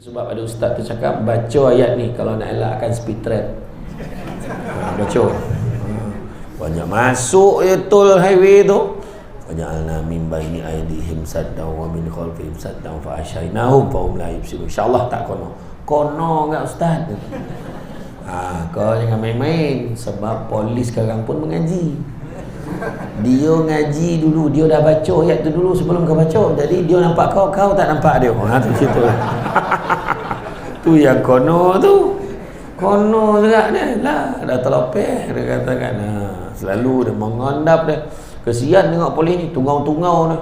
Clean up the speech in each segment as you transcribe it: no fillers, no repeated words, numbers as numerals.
Sebab ada ustaz tu cakap baca ayat ni kalau nak elakkan speed trap. Baca. Banyak masuk je tol highway tu. Waja'alna min baini aydihim saddan wa min khalfihim saddan fa ashaynahum fa hum la yubsirun. Insya-Allah tak kono. Kono enggak ustaz? Kau jangan main-main sebab polis sekarang pun mengaji. Dia ngaji dulu, dia dah baca ayat tu dulu sebelum kau baca. Jadi dia nampak kau tak nampak dia. Tu situ. Tu yang kono tu. Kono juga dia lah, dah terlopeh dia katakan. Selalu dia mengandap dia. Kesian tengok polis ni, tungau-tungau dia.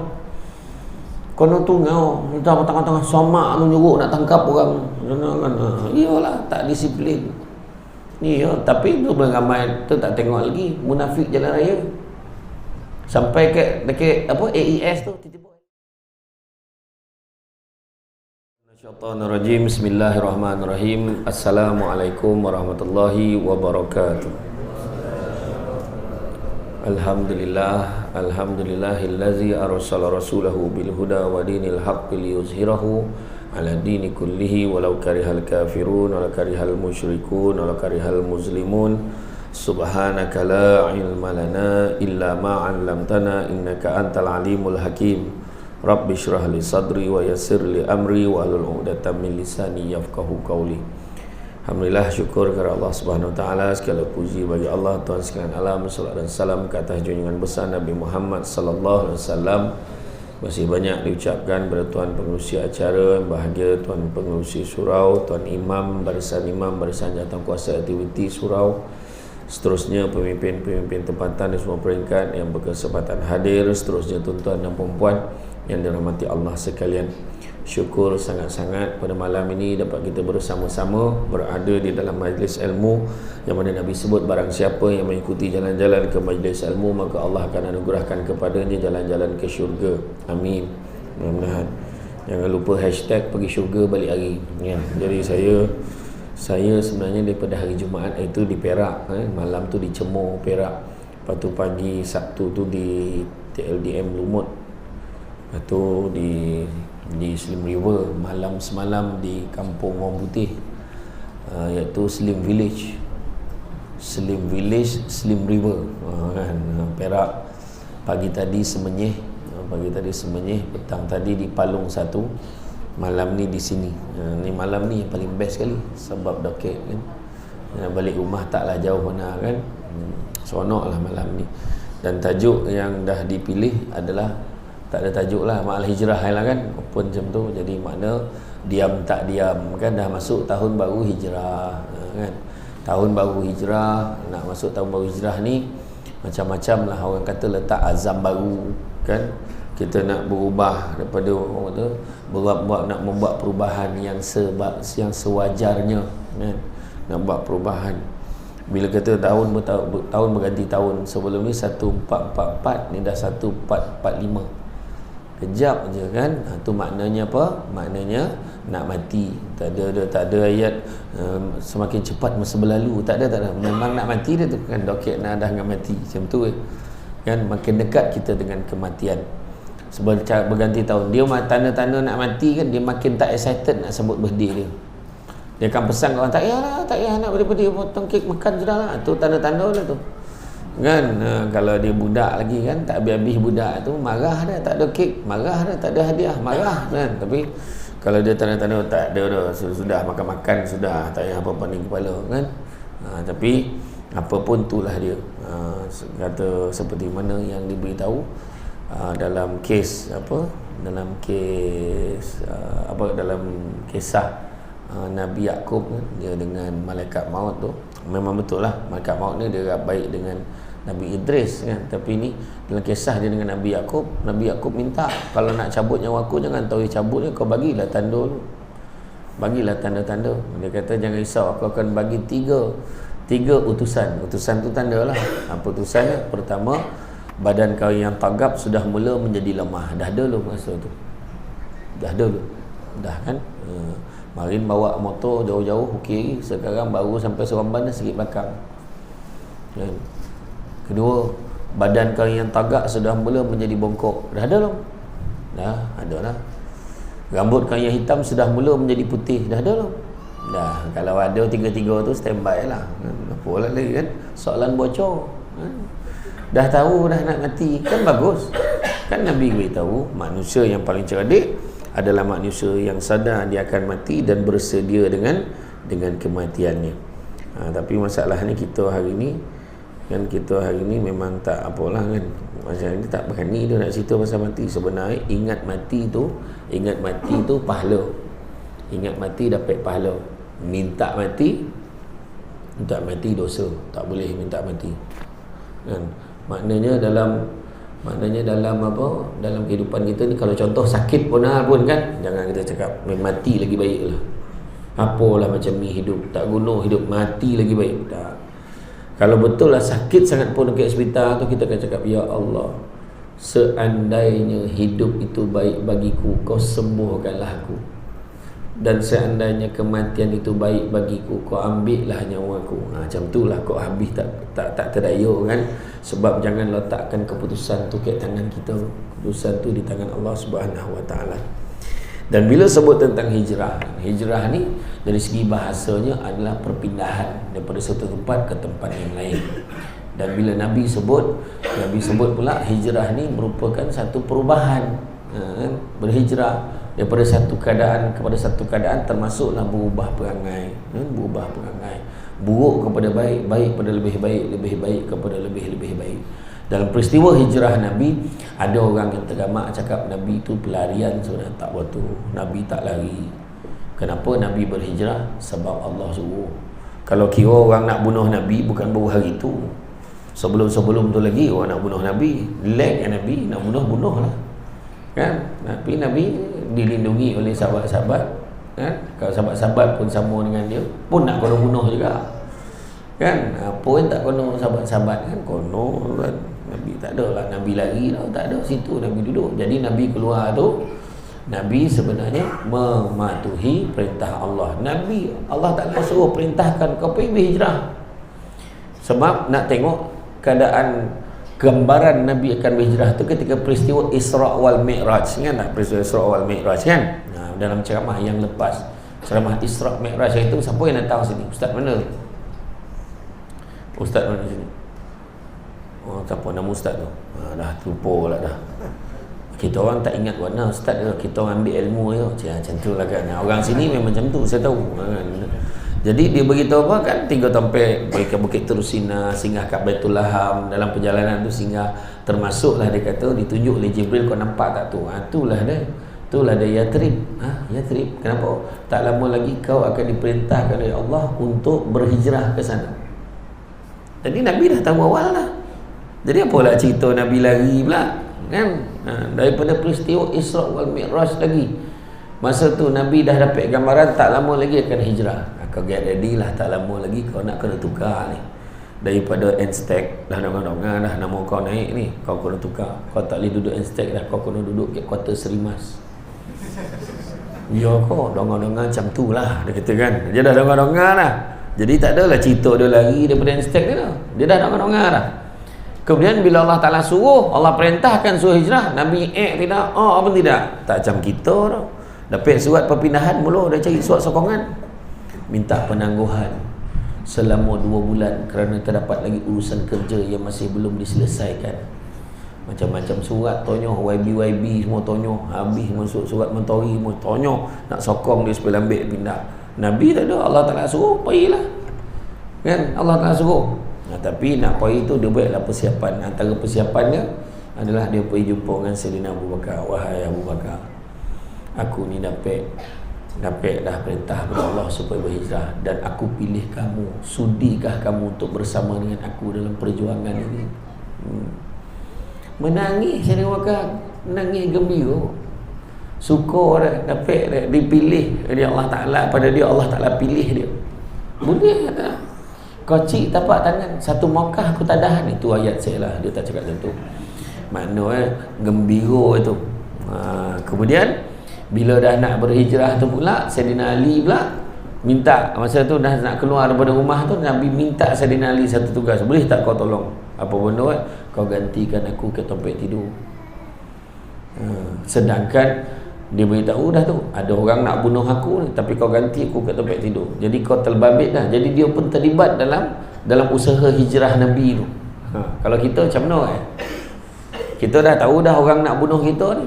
Kono tungau, kita tengah-tengah somak menjuruk nak tangkap orang. Iyalah, tak disiplin. Ni ya, tapi tu ramai tu tak tengok lagi munafik jalan raya. Sampai dekat apa AES tu tiba-tiba. Syaitanirrajim. Bismillahirrahmanirrahim. Assalamualaikum warahmatullahi wabarakatuh. Alhamdulillahillazi arsala rasulahu bil huda wa dinil haqqi liyuzhirahu ala dini kullihi walau karihal kafirun walau karihal musyrikun walau karihal muslimun. Subhanaka la ilma lana illa ma 'allamtana innaka antal alimul hakim. Rabbi shrah li sadri wa yassir li amri wa hlul 'uqdatam min lisani yafqahu qawli. Alhamdulillah, syukur kepada Allah Subhanahu wa taala, segala puji bagi Allah Tuhan sekalian alam. Salawat dan salam ke atas junjungan besar Nabi Muhammad sallallahu alaihi wasallam. Masih banyak diucapkan kepada Tuan Pengerusi acara yang bahagia, Tuan Pengerusi Surau, Tuan Imam, barisan jawatankuasa aktiviti Surau, seterusnya pemimpin-pemimpin tempatan di semua peringkat yang berkesempatan hadir, seterusnya tuan-tuan dan puan-puan yang dirahmati Allah sekalian. Syukur sangat-sangat pada malam ini dapat kita bersama-sama berada di dalam majlis ilmu yang mana Nabi sebut barang siapa yang mengikuti jalan-jalan ke majlis ilmu maka Allah akan anugerahkan kepadanya jalan-jalan ke syurga. Amin. Mudah-mudahan. Jangan lupa hashtag pergi syurga balik hari ya. Jadi saya sebenarnya daripada hari Jumaat itu di Perak, malam tu di Cemor, Perak. Lepas tu pagi Sabtu tu di TLDM Lumut. Lepas tu di Slim River, malam semalam di Kampung Orang Putih, iaitu Slim Village, Slim River, kan, Perak. Pagi tadi Semenyih, petang tadi di Palung 1, malam ni di sini. Ni malam ni yang paling best sekali sebab doket kan. Balik rumah taklah jauh mana kan. Seronok lah malam ni. Dan tajuk yang dah dipilih adalah, tak ada tajuk lah, Ma'al Hijrah lah kan, open macam tu. Jadi makna diam tak diam kan, dah masuk tahun baru hijrah kan. Tahun baru hijrah, nak masuk tahun baru hijrah ni macam-macam lah orang kata, letak azam baru kan. Kita nak berubah daripada orang kata nak membuat perubahan yang sewajarnya kan. Nak buat perubahan. Bila kata tahun berganti tahun, sebelum ni 1444, ni dah 1445. Kejap je kan. Tu maknanya apa? Maknanya nak mati. Tak ada ayat semakin cepat masa berlalu. Tak ada. Memang nak mati dia tu kan, doket nak dah nak mati. Macam tu kan, makin dekat kita dengan kematian. Sebab berganti tahun, dia tanda-tanda nak mati kan, dia makin tak excited nak sebut birthday dia. Dia akan pesan kat orang, tak payah nak birthday, potong kek makan sudah lah. Tu tanda-tanda lah tu kan. Kalau dia budak lagi kan, tak habis-habis budak tu, marah dah, tak ada kek, marah dah, tak ada hadiah, marah kan. Tapi kalau dia tanda-tanda tak ada dah, sudah makan-makan sudah, tak payah apa-apa ni kepala kan. Tapi apa pun itulah dia. Kata seperti mana yang diberitahu dalam kes dalam kisah Nabi Yaqub kan, dia dengan malaikat maut tu. Memang betul lah, malaikat maut ni dia baik dengan Nabi Idris kan. Tapi ni dalam kisah dia dengan Nabi Yaqub minta, kalau nak cabut nyawa aku jangan tahu cabut ni, kau bagilah tanda dulu, bagilah tanda-tanda. Dia kata jangan risau, aku akan bagi tiga utusan tu tanda lah. Apa utusannya? Pertama, badan kau yang tagap sudah mula menjadi lemah. Dah dulu masa tu, dah kan. Marin bawa motor jauh-jauh okey, sekarang baru sampai Seremban dah sikit belakang kan. Kedua, badan kau yang tagak sudah mula menjadi bongkok. Dah ada belum? Dah ada lah. Rambut kau yang hitam sudah mula menjadi putih. Dah ada belum? Dah. Kalau ada tiga-tiga tu standby lah. Apa lagi kan? Soalan bocor. Dah tahu dah nak mati, kan bagus. Kan Nabi beritahu manusia yang paling cerdik adalah manusia yang sadar dia akan mati dan bersedia dengan kematiannya. Tapi masalah ni kita hari ni memang tak apalah kan. Macam ni tak berani dia nak cerita pasal mati. Sebenarnya ingat mati tu pahala. Ingat mati dapat pahala. Minta mati dosa. Tak boleh minta mati. Kan? Maknanya dalam apa? Dalam kehidupan kita ni, kalau contoh sakit pun kan, jangan kita cakap mati lagi baik lah. Apalah macam ni hidup, tak guna hidup, mati lagi baik. Tak. Kalau betul lah sakit sangat pun dekat hospital tu, kita akan cakap, ya Allah, seandainya hidup itu baik bagiku, kau sembuhkanlah aku. Dan seandainya kematian itu baik bagiku, kau ambillah nyawaku. Macam itulah kau habis tak terdaya kan. Sebab jangan letakkan keputusan tu kat tangan kita. Keputusan tu di tangan Allah Subhanahu Wa Taala. Dan bila sebut tentang hijrah ni dari segi bahasanya adalah perpindahan daripada satu tempat ke tempat yang lain. Dan bila Nabi sebut pula hijrah ni merupakan satu perubahan, berhijrah daripada satu keadaan kepada satu keadaan, termasuklah berubah perangai, buruk kepada baik, baik kepada lebih baik, lebih baik kepada lebih baik. Dalam peristiwa hijrah Nabi, ada orang yang tergamak cakap Nabi itu pelarian. Sebenarnya tak betul. Nabi tak lari. Kenapa Nabi berhijrah? Sebab Allah suruh. Kalau kira orang nak bunuh Nabi, bukan baru hari itu, sebelum tu lagi orang nak bunuh Nabi. Lag Nabi nak bunuh lah kan. Tapi Nabi dilindungi oleh sahabat-sahabat kan. Kalau sahabat-sahabat pun sama dengan dia pun nak kena bunuh juga kan. Apa yang tak kena sahabat-sahabat kan, kono kan. Nabi tak ada lah, Nabi lari lah, tak ada, situ Nabi duduk. Jadi Nabi keluar tu, Nabi sebenarnya mematuhi perintah Allah. Nabi, Allah Ta'ala suruh perintahkan kau pergi berhijrah, sebab nak tengok keadaan gambaran Nabi akan berhijrah tu ketika peristiwa Isra wal Mi'raj kan. Peristiwa Isra wal Mi'raj kan. Dalam ceramah yang lepas, ceramah Isra Mi'raj itu, siapa yang datang sini? Ustaz mana? Ustaz mana sini? Siapa nama ustaz tu? Dah terlupa lah dah. Kita orang tak ingat warna ustaz tu. Kita orang ambil ilmu je. Macam tu lah kan. Orang sini memang macam tu, saya tahu kan. Jadi dia beritahu apa kan, 3 sampai ke Bukit Terusina, singgah kat Baitul Laham. Dalam perjalanan tu singgah, termasuklah dia kata ditunjuk oleh Jibril, kau nampak tak tu? Itulah dia Yathrib. Yathrib. Kenapa? Tak lama lagi kau akan diperintahkan oleh Allah untuk berhijrah ke sana. Jadi Nabi dah tahu awal dah. Jadi apalah cerita Nabi lari pula kan. Daripada peristiwa Isra wal Mi'raj lagi, masa tu Nabi dah dapat gambaran tak lama lagi akan hijrah. Kau get ready lah, tak lama lagi kau nak kena tukar ni. Daripada Enstag dah dongar-dongar dah nama kau naik ni, kau kena tukar. Kau tak boleh duduk Enstag dah, kau kena duduk kat kuarter Serimas. Ya kau dongar-dongar macam tu lah, dia kata kan. Dia dah dongar-dongar dah. Jadi tak adalah cerita dia lari daripada Enstag ni dah. Dia dah dongar-dongar dah. Kemudian bila Allah Ta'ala suruh, Allah perintahkan suruh hijrah, Nabi tidak, apa tidak. Tak macam kita tau. Dapat surat perpindahan, mula dah cari surat sokongan, minta penangguhan selama 2 bulan kerana terdapat lagi urusan kerja yang masih belum diselesaikan. Macam-macam surat tonyoh, YB semua tonyoh, habis masuk surat menteri semua tonyoh, nak sokong dia supaya ambil pindah. Nabi tak ada, Allah Ta'ala suruh, pergilah kan. Allah Ta'ala suruh. Tapi nak pergi tu dia buatlah persiapan. Antara persiapannya adalah dia pergi jumpa dengan Sayyidina Abu Bakar. Wahai Abu Bakar, aku ni dapat dah perintah dari Allah supaya berhijrah, dan aku pilih kamu. Sudikah kamu untuk bersama dengan aku dalam perjuangan ini? Menangis Sayyidina Abu Bakar, menangis gembira, syukur dapat dipilih oleh Allah Ta'ala. Pada dia Allah Ta'ala pilih dia. Boleh kata kocik tapak tangan, satu Makkah aku tak tahan. Itu ayat saya lah, dia tak cakap macam tu. Maknanya gembira itu. Kemudian bila dah nak berhijrah tu pula, Sayyidina Ali pula minta, masa tu dah nak keluar daripada rumah tu, Nabi minta Sayyidina Ali satu tugas. Boleh tak kau tolong? Apa benda? Kau gantikan aku ke tempat tidur. Sedangkan Dia beritahu dah tu, ada orang nak bunuh aku ni, tapi kau ganti aku kat tempat tidur. Jadi kau terbabit dah. Jadi dia pun terlibat dalam usaha hijrah Nabi tu. Kalau kita macam mana kita dah tahu dah orang nak bunuh kita ni,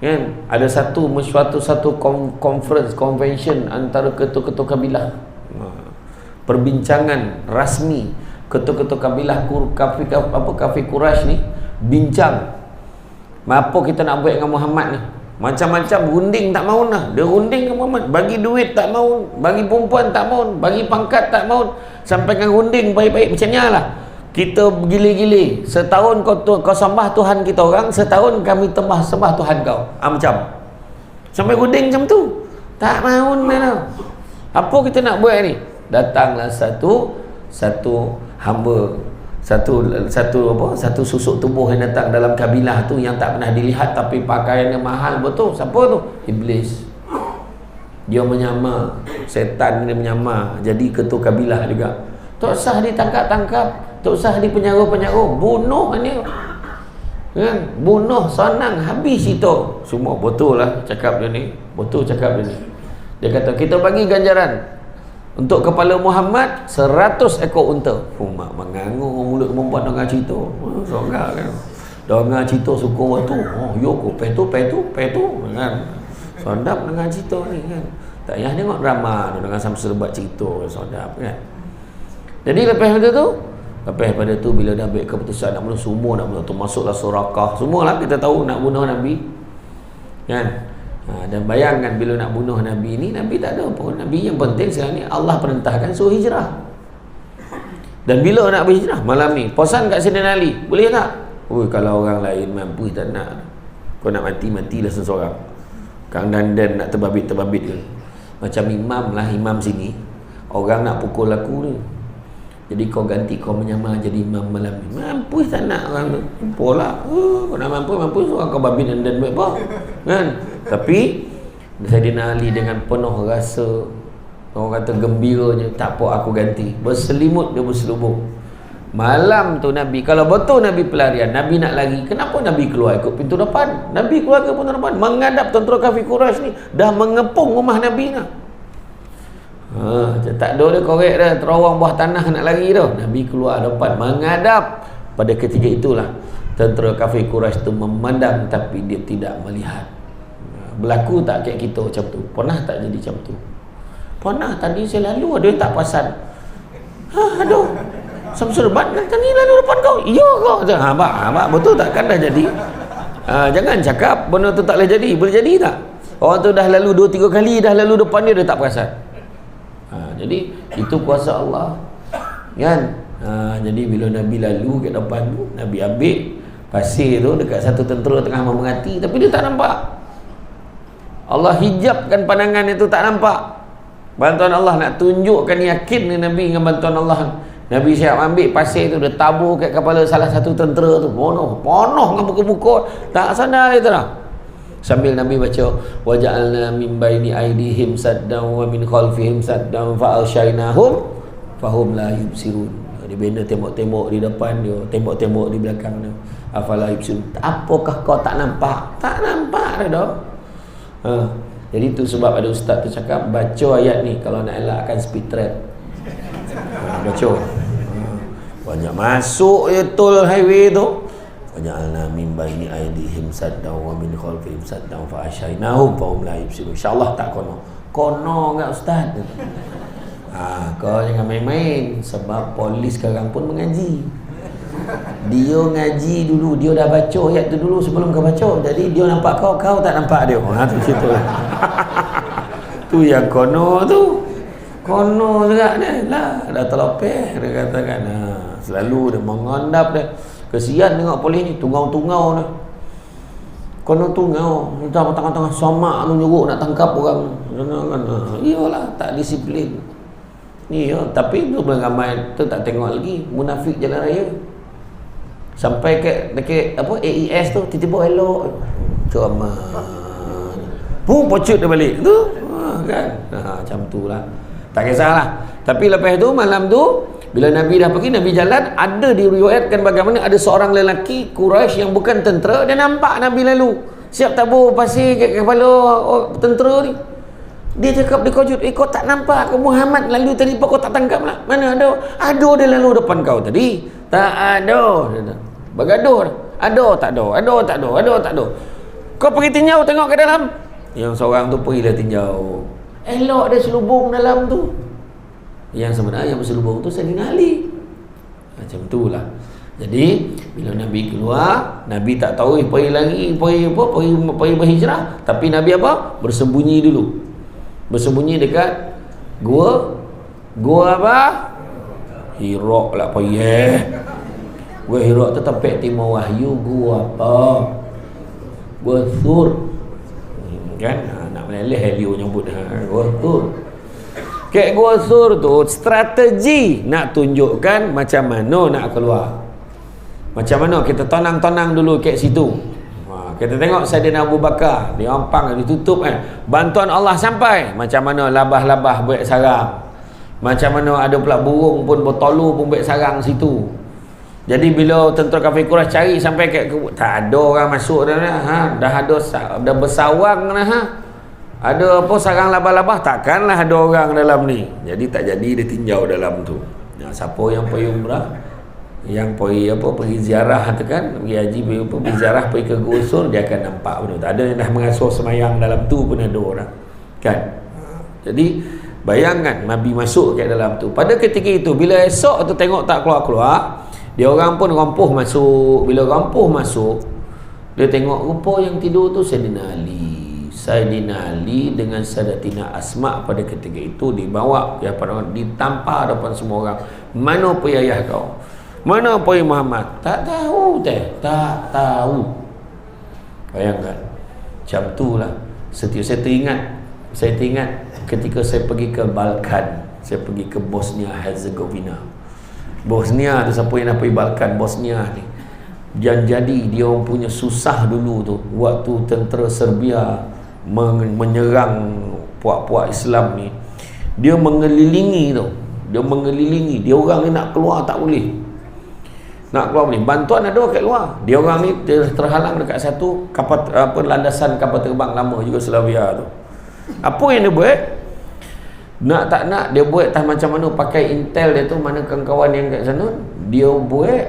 kan? Ada satu convention antara ketua-ketua kabilah, perbincangan rasmi ketua-ketua kabilah kafir Quraisy ni bincang apa kita nak buat dengan Muhammad ni. Macam-macam runding tak mahu lah. Dia runding dengan Muhammad, bagi duit tak mahu, bagi perempuan tak mahu, bagi pangkat tak mahu, sampai dengan runding baik-baik macam ni lah. Kita gile-gile, setahun kau sembah Tuhan kita orang, setahun kami sembah Tuhan kau. Macam sampai runding macam tu. Tak mahu lah. Apa kita nak buat ni? Datanglah satu hamba, satu susuk tubuh yang datang dalam kabilah tu yang tak pernah dilihat, tapi pakaiannya mahal betul. Siapa tu? Iblis. Dia menyamar, setan dia menyamar jadi ketua kabilah juga. Tak usah ditangkap-tangkap, tak usah dipenjara-penjara, bunuh dia, kan? Bunuh senang, habis itu semua. Betul lah cakap dia ni, betul cakap dia ni. Dia kata kita bagi ganjaran untuk kepala Muhammad 100 ekor unta. Mak mengangur mulut perempuan dengan cerita. Sorang kan. Dengan cerita suka waktu. Yo ko petu kan. Sedap dengan cerita ni kan. Tak payah tengok drama dengan Samsul buat cerita sedap kan. Jadi lepas pada tu bila dah ambil keputusan nak bunuh semua, nak bunuh tu masuklah Surakah. Semualah kita tahu nak bunuh Nabi. Kan? Dan bayangkan bila nak bunuh Nabi ni, Nabi tak ada apa. Nabi yang penting sekarang ni Allah perintahkan suruh hijrah. Dan bila nak berhijrah? Malam ni. Pesan kat Sayyidina Ali, boleh tak? Kalau orang lain mampu tak nak. Kau nak mati-matilah seseorang. Kang Dandan nak terbabit-terbabit ke. Macam imam lah, imam sini. Orang nak pukul aku ni. Jadi kau ganti, kau menyamar jadi imam malam ni. Mampu tak nak orang tu. Pola. Kau nak mampu so kau babit dan buat apa? Kan? Tapi Sayyidina Ali dengan penuh rasa, orang kata gembiranya, tak apa aku ganti. Berselimut dia berselubung. Malam tu Nabi, kalau betul Nabi pelarian, Nabi nak lari, kenapa Nabi keluar ikut pintu depan? Nabi keluar ke pintu depan menghadap tentera kafir Quraisy ni, dah mengepung rumah Nabi dah. Tak ada dia korek dah, terowong bawah tanah nak lari dah. Nabi keluar depan menghadap. Pada ketika itulah tentera kafir Quraisy tu memandang tapi dia tidak melihat. Berlaku tak kayak kita macam tu? Pernah tak jadi macam tu? Pernah. Tadi saya lalu ada yang tak perasan. Aduh, Samsul Bat tadi lalu depan kau. Iya kau. Abang, betul tak? Kan dah jadi. Jangan cakap benda tu tak boleh jadi. Boleh jadi tak? Orang tu dah lalu 2-3 kali, dah lalu depan dia tak perasan. Jadi itu kuasa Allah, kan? Jadi bila Nabi lalu ke depan tu, Nabi ambil pasir tu dekat satu tentera tengah memerhati, tapi dia tak nampak. Allah hijabkan pandangan itu, tak nampak. Bantuan Allah nak tunjukkan yakin ni Nabi dengan bantuan Allah. Nabi siap ambil pasir tu, dia tabur kat kepala salah satu tentera tu. Ponoh dengan buku-buku, tak sadar dia tu lah. Sambil Nabi baca, waja'alna min baini aydihim saddan wa min khalfihim saddan fa aghshaynahum fahum la yubsirun. Dia bina tembok-tembok di depan dia, tembok-tembok di belakang dia. Afala yubsirun. Apakah kau tak nampak? Tak nampak dah. Jadi itu sebab ada ustaz tu cakap, baca ayat ni kalau nak elakkan speed trap. Baca. Banyak masuk je tol highway tu. Waja'alna min baini aydihim saddan wa min khalfihim saddan fa aghshaynahum fahum la yubsirun. Insya-Allah tak kono enggak ustaz. Kau jangan main-main, sebab polis sekarang pun mengaji. Dia ngaji dulu, dia dah baca ayat tu dulu sebelum kau baca. Jadi dia nampak kau tak nampak dia. Tu situ lah. Tu yang kono tu. Kono juga ni lah, dah terlopeh dia katakan. Selalu dia mengandap dia. Kesian tengok polis ni, tungau-tungau ni. Kono tungau, tengah-tengah somak tu nyuruh nak tangkap orang. Iyalah, tak disiplin. Iya, tapi tu ramai tu tak tengok lagi munafik jalan raya. Sampai dekat apa AES tu tiba-tiba elok. Ceramah. Pocut dia balik tu. Kan? Macam tu lah. Tak kisahlah. Tapi lepas tu malam tu bila Nabi dah pergi, Nabi jalan, ada diriwayatkan bagaimana ada seorang lelaki Quraisy yang bukan tentera, dia nampak Nabi lalu. siap tabur pasir kat kepala tentera ni. Dia cakap dia kojut, kau tak nampak ke Muhammad lalu tadi kau tak tangkap lah? Mana ada? Ada dia lalu depan kau tadi. Tak ada. Bergaduh. Ada tak ada? Ada tak ada? Ada tak ada? Kau pergi tinjau tengok ke dalam. Yang seorang tu pergilah tinjau. Elok dia selubung dalam tu. Yang sebenarnya yang berselubung tu Sayyidina Ali. Macam itulah. Jadi bila Nabi keluar, Nabi tak tahu pergi lagi, pergi berhijrah, tapi Nabi apa? Bersembunyi dulu. Bersembunyi dekat gua apa? Hira lah pergi. Gua Hira tu tempat timur wahyu. Gua apa? Gua Thur. Kan nak meleleh Helio nyebut gua Thur. Kat gua Thur tu strategi nak tunjukkan macam mana nak keluar. Macam mana kita tonang-tonang dulu kat situ. Kita tengok Saidina Abu Bakar, dia ompang, ditutup bantuan Allah sampai. Macam mana labah-labah buat sarang. Macam mana ada pula burung pun bertolu pun buat sarang situ. Jadi bila tentera kafir Quraisy cari sampai kat tak ada orang masuk dah dah ada dah bersawang dah Ada apa sarang labah-labah, takkanlah ada orang dalam ni. Jadi tak jadi dia tinjau dalam tu. Siapa yang pergi umrah, yang pergi ziarah tu kan, pergi haji, pergi ziarah, pergi ke Gusur, dia akan nampak benda tu. Ada yang dah mengasuh semayang dalam tu pun ada orang kan. Jadi bayangkan Nabi masuk ke dalam tu. Pada ketika itu bila esok tu tengok tak keluar-keluar, dia orang pun rompuh masuk. Bila rompuh masuk, dia tengok rupa yang tidur tu Sayyidina Ali. Sayyidina Ali dengan Sayyidatina Asma pada ketika itu dibawa ke hadapan, ditampar depan semua orang. Mana pergi ayah kau? Mana pergi Muhammad? Tak tahu tak tahu. Bayangkan. Macam itulah. Saya teringat ketika saya pergi ke Balkan. Saya pergi ke Bosnia Herzegovina. Bosnia tu, siapa yang nak pergi Balkan, Bosnia ni, yang jadi dia orang punya susah dulu tu waktu tentera Serbia menyerang puak-puak Islam ni. Dia mengelilingi tu. Dia orang ni nak keluar tak boleh. Nak keluar boleh, bantuan ada kat luar. Dia orang ni terhalang dekat satu kapal, landasan kapal terbang lama Yugoslavia tu. Apa yang dia buat? Nak tak nak dia buat tak macam mana, pakai intel dia tu, mana kawan-kawan yang kat sana, dia buat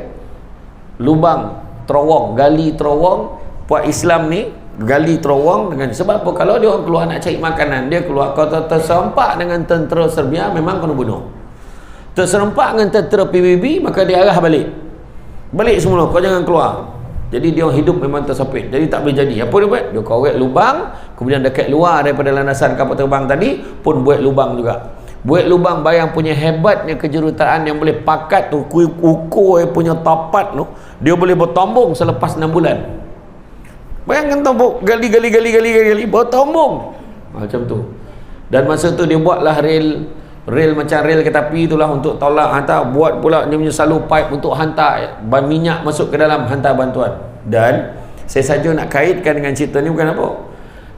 lubang terowong, gali terowong. Puak Islam ni gali terowong dengan, sebab apa? Kalau dia orang keluar nak cari makanan, dia keluar, kalau terserempak dengan tentera Serbia memang kena bunuh. Terserempak dengan tentera PBB maka dia arah balik semula, kau jangan keluar. Jadi dia orang hidup memang tersepit, jadi tak boleh jadi. Apa dia buat? Dia korek lubang, kemudian dekat luar daripada landasan kapal terbang tadi pun buat lubang juga. Buat lubang, bayang punya hebatnya kejuruteraan yang boleh pakat tu, ukur punya tapat tu, dia boleh bertombong selepas 6 bulan. Bayangkan tombok, gali bertombong macam tu. Dan masa tu dia buatlah rel macam rel kereta api itulah untuk tolak hantar, buat pula dia punya salur pipe untuk hantar minyak masuk ke dalam, hantar bantuan. Dan saya saja nak kaitkan dengan cerita ni bukan apa,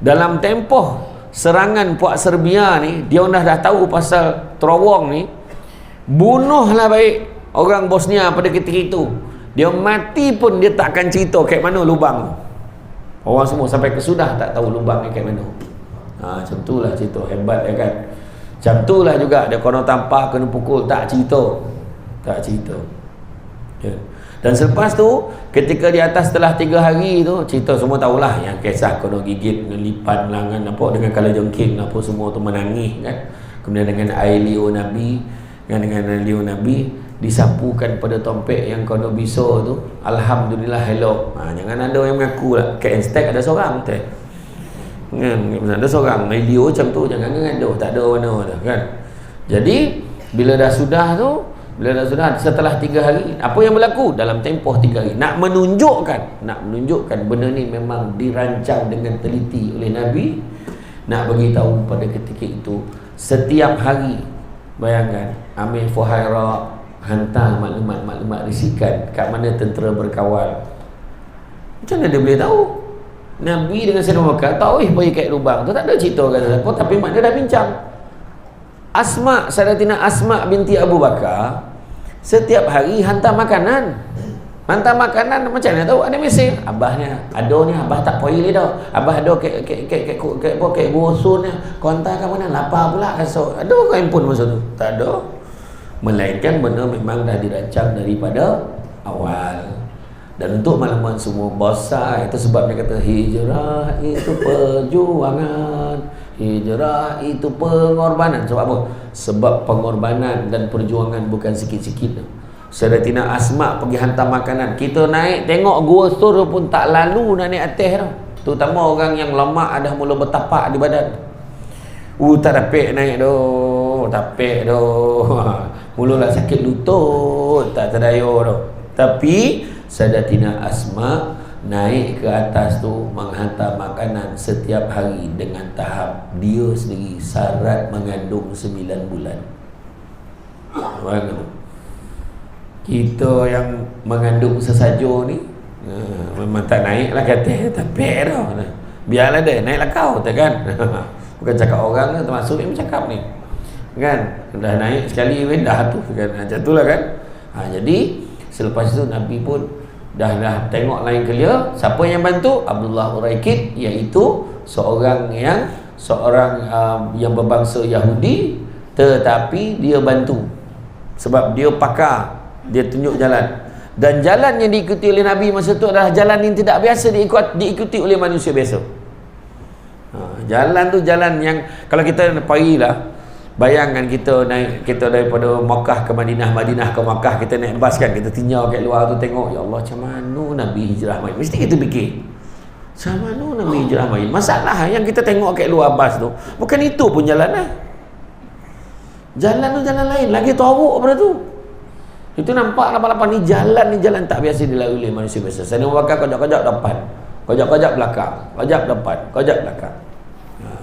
dalam tempoh serangan puak Serbia ni, dia dah tahu pasal terowong ni, bunuhlah baik orang Bosnia pada ketika itu. Dia mati pun dia tak akan cerita kat mana lubang. Orang semua sampai kesudah tak tahu lubang ni kat mana. Macam itulah cerita hebat ya kan. Macam itulah juga dia kena tampar, kena pukul, tak cerita ya. Dan selepas tu ketika di atas setelah 3 hari tu, cerita semua tahulah yang kisah kena gigit dengan lipan langan apa, dengan kalajengking apa semua tu, menangis kan. Kemudian dengan air liur Nabi, dengan liur Nabi disapukan pada tompek yang kena bisa tu, alhamdulillah elok. Jangan ada yang mengaku lah kat Instek ada seorang teh kan, ada seorang video macam tu, jangan ngadu, tak ada mana dah kan. Jadi bila dah sudah setelah 3 hari, apa yang berlaku dalam tempoh 3 hari, nak menunjukkan benda ni memang dirancang dengan teliti oleh Nabi, nak bagi tahu pada ketika itu setiap hari. Bayangkan Amir Fuhairah hantar maklumat risikan kat mana tentera berkawal. Macam mana dia boleh tahu? Nabi dengan Sayyidina Abu Bakar tahu pergi kat lubang tu, tak ada cerita kata siapa, tapi mak dia dah bincang. Sayyidatina Asma binti Abu Bakar setiap hari hantar makanan. Hantar makanan macam mana tahu? Ada mesej. Abahnya, ado ni abah tak poili dah. Abah ado ke busun ni. Kau hantar ke mana? Lapar pula esok. Ada ke handphone masa tu? Tak ada. Melainkan benda memang dah dirancang daripada awal. Dan untuk makluman semua besar, itu sebab dia kata hijrah itu perjuangan, hijrah itu pengorbanan. Sebab apa? Sebab pengorbanan dan perjuangan bukan sikit-sikit. Sayyidatina Asma pergi hantar makanan, kita naik tengok Gua Sur pun tak lalu nak naik atas tau. Terutama orang yang lemak dah mula bertapak di badan. Tak dapat naik doh, tapek doh. Mulalah sakit lutut, tak terdayo doh. Tapi Sayyidatina Asma naik ke atas tu menghantar makanan setiap hari dengan tahap dia sendiri syarat mengandung 9 bulan. Bagaimana? Kita yang mengandung sesaja ni memang tak naik lah kata tapek dah. Biarlah dia naiklah kau tak kan. Bukan cakap orang lah, termasuk yang bercakap ni kan. Dah naik sekali dah tu kan. Macam tu lah kan. Jadi selepas tu Nabi pun dah tengok lain kelia. Siapa yang bantu? Abdullah Uraikid, iaitu seorang yang berbangsa Yahudi, tetapi dia bantu sebab dia pakar, dia tunjuk jalan. Dan jalan yang diikuti oleh Nabi masa tu adalah jalan yang tidak biasa diikuti oleh manusia biasa. Jalan tu jalan yang kalau kita pergilah, bayangkan kita daripada Makkah ke Madinah, Madinah ke Makkah, kita naik bas kan, kita tinggal kat luar tu tengok, ya Allah macam mana Nabi hijrah main. Mesti kita fikir macam mana Nabi hijrah main. Masalah yang kita tengok kat luar bas tu bukan itu pun jalan lah. Jalan tu jalan lain lagi teruk daripada tu. Itu nampak lapan-lapan ni jalan tak biasa dilalui oleh manusia biasa. Saya bakar kojak-kojak depan, kojak-kojak belakang, kojak depan, kojak belakang.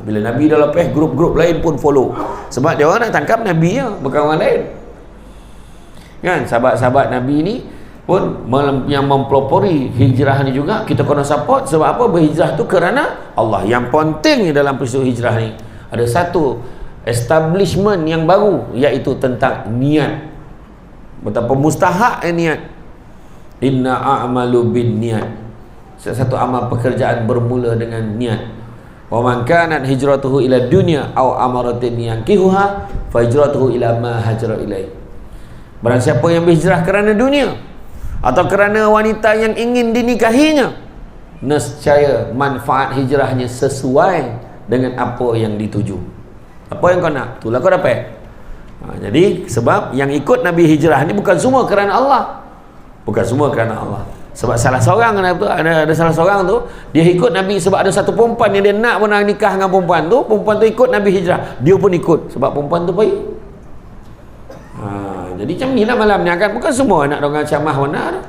Bila Nabi dah lepas, grup-grup lain pun follow. Sebab dia orang nak tangkap Nabi ya, bukan orang lain. Kan sahabat-sahabat Nabi ni pun yang mempelopori hijrah ni juga kita kena support. Sebab apa? Berhijrah tu kerana Allah. Yang penting dalam peristiwa hijrah ni ada satu establishment yang baru, iaitu tentang niat. Betapa mustahak niat. Inna a'malu bin niat. Satu amal pekerjaan bermula dengan niat. Wa man kanat hijratuhu ila dunya aw amaratin yankihuha fa hijratuhu ila ma hajara ilai. Barang siapa yang berhijrah kerana dunia atau kerana wanita yang ingin dinikahinya, nescaya manfaat hijrahnya sesuai dengan apa yang dituju. Apa yang kau nak, itulah kau dapat. Jadi sebab yang ikut Nabi hijrah ni bukan semua kerana Allah. Bukan semua kerana Allah. Sebab salah seorang ada salah seorang tu, dia ikut Nabi sebab ada satu perempuan yang dia nak pun nak nikah dengan perempuan tu ikut Nabi hijrah. Dia pun ikut sebab perempuan tu baik. Jadi macam ni lah malam ni kan. Bukan semua nak dengar ceramah mana dah.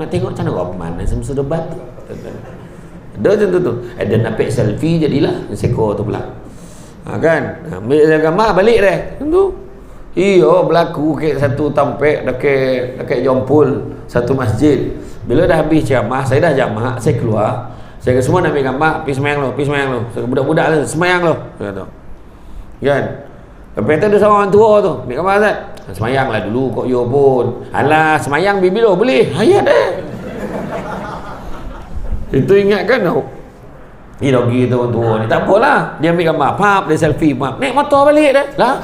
Nak tengok macam mana mana semasa debat tu. Ada macam tu. Ada napik selfie jadilah seko tu pula. Kan? Ambil gambar balik dah. Tentu. Iyo berlaku ke satu tampek dekat Jompul, satu masjid. Bila dah habis ceramah, saya dah jamak, saya keluar. Saya kata semua nak ambil gambar, pergi semayang lu. Budak-budak tu, semayang lu. Saya kata. Kan? Lepas tu ada seorang tua tu, ambil gambar Ustaz. Semayang lah dulu kok yo pun. Alah, semayang bibi lo boleh. Hayat dah. Itu ingatkan tau. Ni dogi tu orang tua ni. Tak apalah. Dia ambil gambar, pap, dia selfie, pap. Naik motor balik dah. Lah.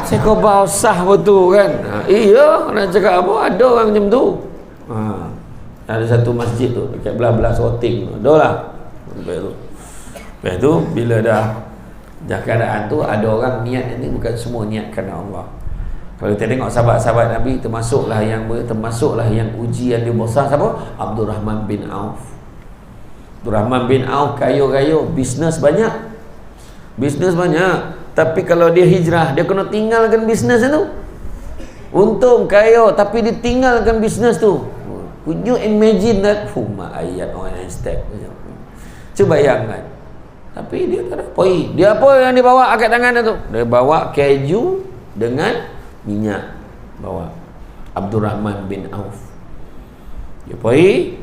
Saya kau basah betul kan. Iya, nak cakap apa? Ada orang macam tu. Ada satu masjid tu dekat belah-belah Sorting tu. Ada lah. Lepas tu bila dah keadaan tu, ada orang niat ni bukan semua niat kerana Allah. Kalau kita tengok sahabat-sahabat Nabi, termasuklah yang ujian dia besar siapa? Abdurrahman bin Auf. Abdurrahman bin Auf kaya-kaya, bisnes banyak. Tapi kalau dia hijrah, dia kena tinggalkan bisnes tu. Untung kaya tapi dia tinggalkan bisnes tu. Could you imagine that? Ayat orang yang step. Cuba bayangkan. Tapi dia tak ada poi. Dia apa yang dia bawa angkat tangan tu? Dia bawa keju dengan minyak. Bawa Abdurrahman bin Auf. Dia pergi,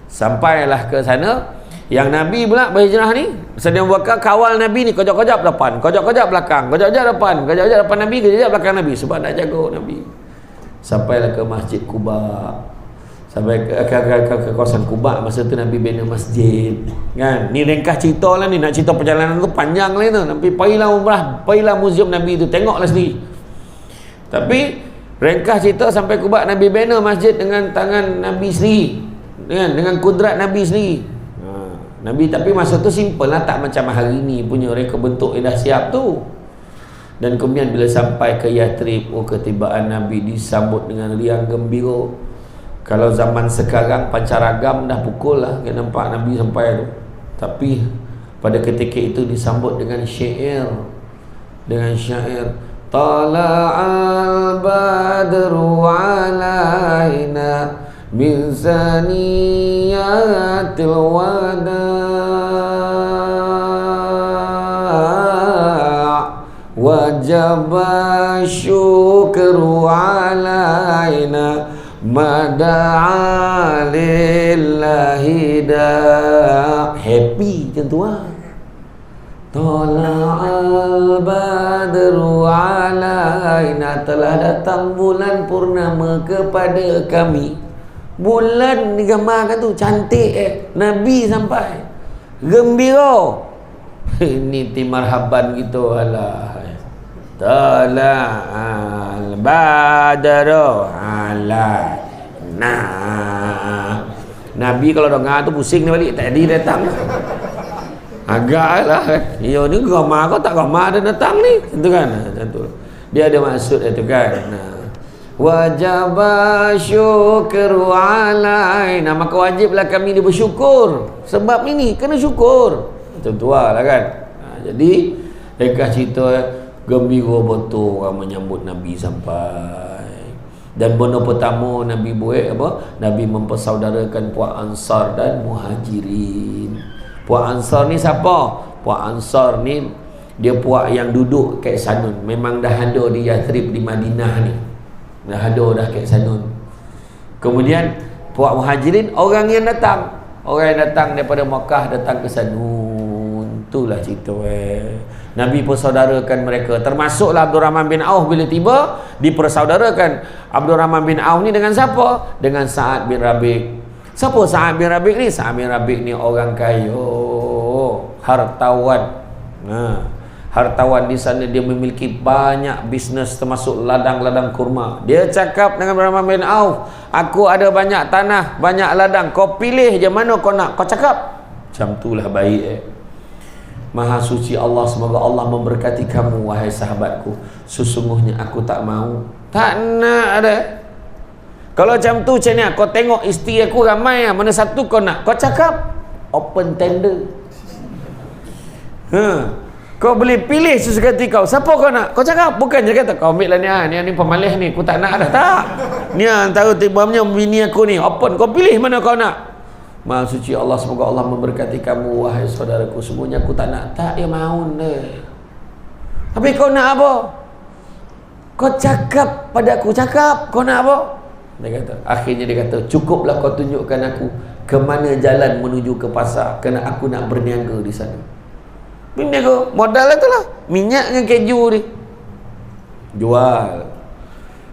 sampailah ke sana. Yang Nabi pula berhijrah ni, sedang bakar kawal Nabi ni, kojak-kojak depan, kojak-kojak belakang, kojak-kojak depan Nabi, kojak belakang Nabi, sebab nak jaga Nabi. Sampailah ke Masjid Quba. Sampai ke kawasan Kuba. Masa tu Nabi bina masjid kan. Ni ringkas cerita lah ni. Nak cerita perjalanan tu panjang lah tu. Nabi pergilah umrah, pergilah muzium Nabi tu, tengoklah sendiri. Tapi ringkas cerita sampai Kuba, Nabi bina masjid dengan tangan Nabi sendiri, dengan kudrat Nabi sendiri. Nabi, tapi masa tu simple lah, tak macam hari ni punya reka bentuk yang dah siap tu. Dan kemudian bila sampai ke Yathrib, ketibaan Nabi disambut dengan riang gembira. Kalau zaman sekarang pancaragam dah pukul lah, kita nampak Nabi sampai tu. Tapi pada ketika itu disambut dengan syair, Tala'al badru alaina min saniyatil wada' wajaba syukru alaina mada'a lillahi da'. Happy macam tu lah. Tala'al badru alaina, telah datang bulan purnama kepada kami. Bulan digambarkan tu cantik Nabi sampai gembira. Ini timarhaban gitu. Alah, Tala'al badru alaina. Nabi kalau dengar tu pusing ni balik, tadi datang agak lah kan. Ya ni gamar kau tak gamar ada datang ni, tentu kan. Tentu dia ada maksud itu kan. Wajib syukru alaina, maka wajiblah kami bersyukur. Sebab ini kena syukur. Tentu lah kan. Jadi mereka cerita gembira betul orang menyambut Nabi sampai. Dan benda pertama Nabi buat apa? Nabi mempersaudarakan puak Ansar dan Muhajirin. Puak Ansar ni siapa? Puak Ansar ni dia puak yang duduk kat Sanun. Memang dah ada di Yathrib, di Madinah ni. Dah ada dah kat Sanun. Kemudian puak Muhajirin orang yang datang. Orang yang datang daripada Makkah datang ke Sanun. Itulah cerita Nabi persaudarakan mereka. Termasuklah Abdul Rahman bin Auf bila tiba, dipersaudarakan Abdul Rahman bin Auf ni dengan siapa? Dengan Sa'ad bin Rabi'. Siapa Sa'ad bin Rabi' ni? Sa'ad bin Rabi' ni orang kaya, hartawan. Hartawan di sana, dia memiliki banyak bisnes termasuk ladang-ladang kurma. Dia cakap dengan Abdul Rahman bin Auf, aku ada banyak tanah, banyak ladang, kau pilih je mana kau nak, kau cakap. Macam itulah baik Maha suci Allah, semoga Allah memberkati kamu wahai sahabatku. Sesungguhnya aku tak mau, tak nak ada. Kalau macam tu macam ni, kau tengok isteri aku ramai, mana satu kau nak, kau cakap. Open tender. Kau boleh pilih sesuka hati kau, siapa kau nak, kau cakap. Bukan je kata kau ambil lah ni pemalih ni, aku tak nak dah. Tak, ni antara tibamnya bini aku ni, open, kau pilih mana kau nak. Maha suci Allah, semoga Allah memberkati kamu wahai saudaraku. Semuanya aku tak nak. Tak, dia mahu deh. Tapi kau nak apa? Kau cakap pada aku, cakap kau nak apa? Dia kata, akhirnya dia kata, cukuplah kau tunjukkan aku ke mana jalan menuju ke pasar, kerana aku nak berniaga di sana. Berniaga, modal itu lah, minyak dengan keju ni jual.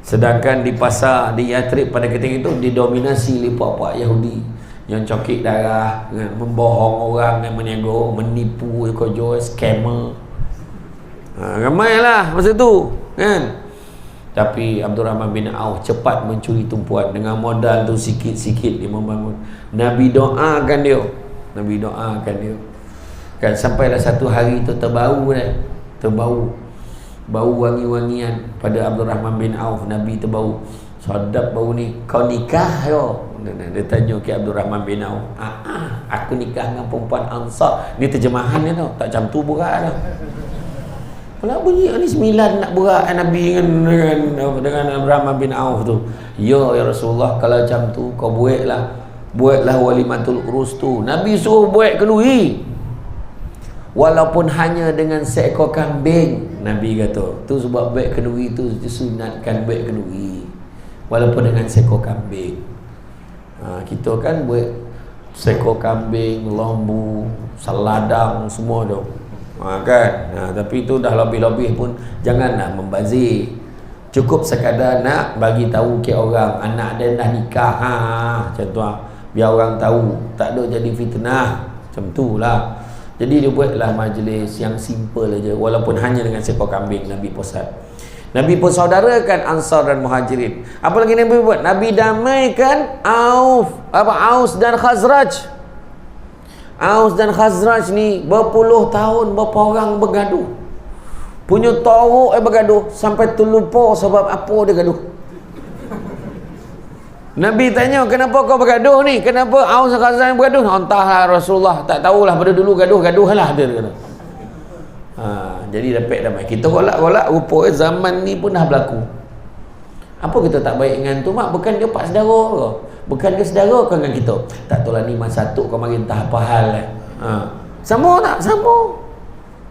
Sedangkan di pasar di Yathrib pada ketika itu didominasi oleh puak-puak Yahudi yang cokik darah, membohong orang, yang meniaga, menipu, jual, scammer. Ramailah masa tu kan. Tapi Abdul Rahman bin Auf cepat mencuri tumpuan. Dengan modal tu sikit-sikit dia membangun. Nabi doakan dia. Nabi doakan dia. Kan sampailah satu hari tu terbau dah. Terbau. Bau wangi-wangian pada Abdul Rahman bin Auf. Nabi terbau. Sedap bau ni. Kau nikah yo? Dia tanya ke Abdul Rahman bin Auf. Aku nikah dengan perempuan Ansar. Ni terjemahan dia tau. Tak macam tu berat dah. Kalau bunyi ni 9 nak berat Nabi dengan Abdul Rahman bin Auf tu. Ya Rasulullah, kalau macam tu kau buatlah walimatul urus tu. Nabi suruh buat kenduri. Walaupun hanya dengan seekor kambing. Nabi kata, tu sebab buat kenduri tu disunatkan buat kenduri. Walaupun dengan seekor kambing. Kita kan buat seekor kambing, lembu, seladang semua tu. Kan. Tapi itu dah lebih-lebih pun janganlah membazir. Cukup sekadar nak bagi tahu ke orang anak dia dah nikah, macam tu biar orang tahu, tak ada jadi fitnah, macam tu lah. Jadi dia buatlah majlis yang simple aja, walaupun hanya dengan seekor kambing. Nabi pusat, Nabi persaudarakan Ansar dan Muhajirin. Apa lagi Nabi buat? Nabi damaikan Aus dan Khazraj. Aus dan Khazraj ni berpuluh tahun berapa orang bergaduh, punya teruk bergaduh sampai terlupa sebab apa dia gaduh. Nabi tanya, kenapa kau bergaduh ni? Kenapa Aus dan Khazraj bergaduh? Entahlah Rasulullah, tak tahulah, pada dulu gaduh lah dia kata. Jadi dapat damai. Kita golak-golak rupa zaman ni pun dah berlaku. Apa kita tak baik dengan tu mak? Bukan dia pak saudara ke? Bukan dia saudara ke dengan kita? Tak tahulah ni masa satu kau mari entah apa hal sama tak? Sama.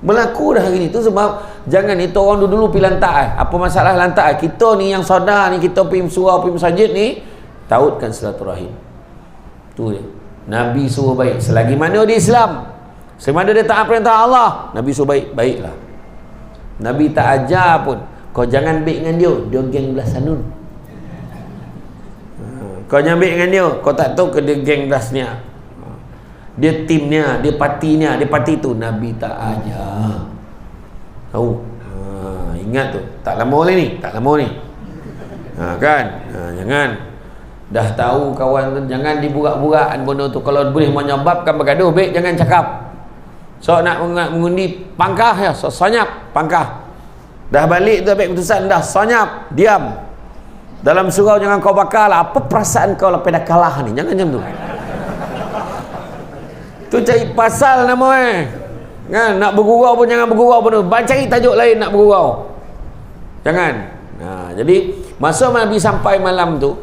Berlaku dah hari ni. Tu sebab jangan itu orang dulu pergi lantak apa masalah lantak kita ni yang saudara ni, kita pergi surau, pergi masjid ni, tautkan silaturahim. Tu dia. Nabi suruh baik. Selagi mana di Islam, selagi mana dia taat perintah Allah, Nabi suruh baik, baiklah. Nabi tak ajar pun kau jangan baik dengan dia geng belah sanun. Kau jangan baik dengan dia, kau tak tahu ke dia geng belah sini, dia timnya, dia parti tu. Nabi tak ajar. Tahu? Ingat tu. Tak lama ni. Kan? Jangan. Dah tahu kawan tu, jangan diburak-burak benda tu. Kalau boleh menyebabkan bergaduh, baik jangan cakap. So nak mengundi pangkah ya, so sonyap pangkah. Dah balik tu ambil keputusan, dah sonyap, diam. Dalam surau jangan kau bakal lah. Apa perasaan kau lepas dah kalah ni? Jangan macam tu. Tu cari pasal nama kan? Nak bergurau pun jangan bergurau pun. Cari tajuk lain nak bergurau. Jangan. Jadi masa Nabi sampai malam tu,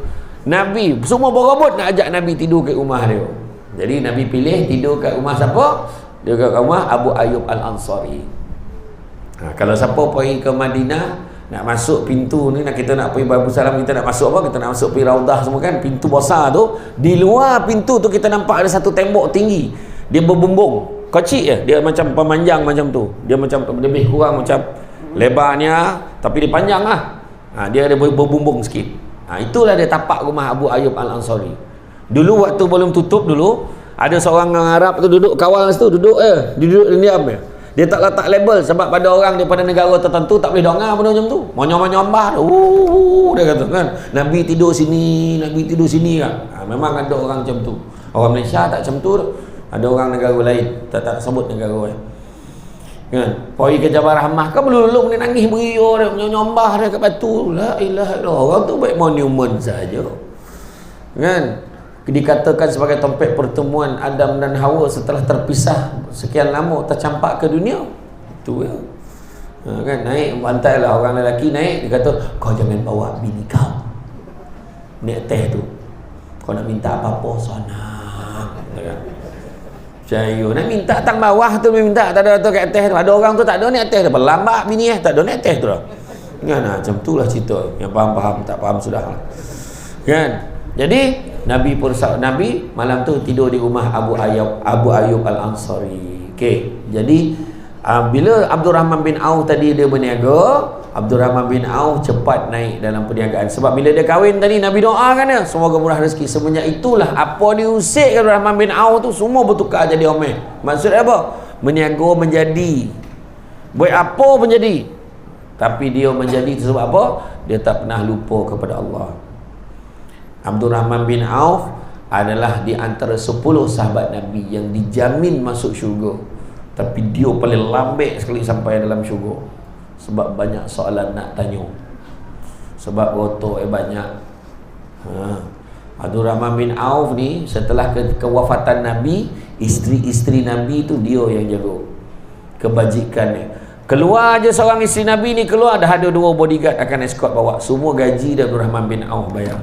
Nabi semua berebut nak ajak Nabi tidur kat rumah dia. Jadi Nabi pilih tidur kat rumah siapa? Dia kat rumah Abu Ayyub Al-Ansari. Kalau siapa pergi ke Madinah, nak masuk pintu ni, kita nak pergi Babu Salam, kita nak masuk apa? Kita nak masuk pergi Raudah semua kan, pintu besar tu, di luar pintu tu kita nampak ada satu tembok tinggi, dia berbumbung kecil je, dia macam pemanjang macam tu, dia macam lebih kurang macam lebarnya, tapi dia panjang lah. Dia ada berbumbung sikit. Itulah dia tapak rumah Abu Ayyub Al-Ansari. Dulu waktu belum tutup dulu, ada seorang orang Arab tu duduk kawal situ, duduk diam je. Dia tak letak label sebab pada orang daripada negara tertentu tak boleh dengar benda macam tu. Monyong-monyong dia kata kan. Nabi tidur sini kan. Memang ada orang macam tu. Orang Malaysia tak macam tu. Ada orang negara lain, tak sebut negara kan. Pergi ke Jabal Rahmah kan belum ni nangis beriuk dia, menyombah dia kat batu. La ilaha illallah. Orang tu baik monumen saja. Kan? Dikatakan sebagai tempat pertemuan Adam dan Hawa setelah terpisah sekian lama, tercampak ke dunia. Itu ya. Kan naik bantai lah orang lelaki naik, dia kata kau jangan bawa bini kau naik teh tu, kau nak minta apa-apa sana kan. Cayu nak minta tang bawah tu minta, tak ada tu kat teh tu. Ada orang tu tak ada naik teh, dia berlambak bini tak ada naik teh tu dah. Kan macam itulah cerita. Yang faham tak faham sudahlah. Kan? Jadi Nabi malam tu tidur di rumah Abu Ayyub Al-Ansari. Okey. Jadi bila Abdurrahman bin Auf tadi dia berniaga, Abdurrahman bin Auf cepat naik dalam perniagaan. Sebab bila dia kahwin tadi Nabi doakan dia semoga murah rezeki. Semenjak itulah apa diusik Abdurrahman bin Auf tu semua bertukar jadi omeh. Maksud apa? Berniaga menjadi. Buat apa menjadi? Tapi dia menjadi sebab apa? Dia tak pernah lupa kepada Allah. Abdurrahman bin Auf adalah di antara 10 sahabat Nabi yang dijamin masuk syurga. Tapi dia paling lambat sekali sampai dalam syurga. Sebab banyak soalan nak tanya. Sebab rotok banyak. Abdurrahman bin Auf ni setelah kewafatan Nabi, isteri-isteri Nabi tu dia yang jaga kebajikannya. Keluar je seorang isteri Nabi ni, keluar dah ada 2 bodyguard akan escort bawa. Semua gaji dari Abdurrahman bin Auf bayar.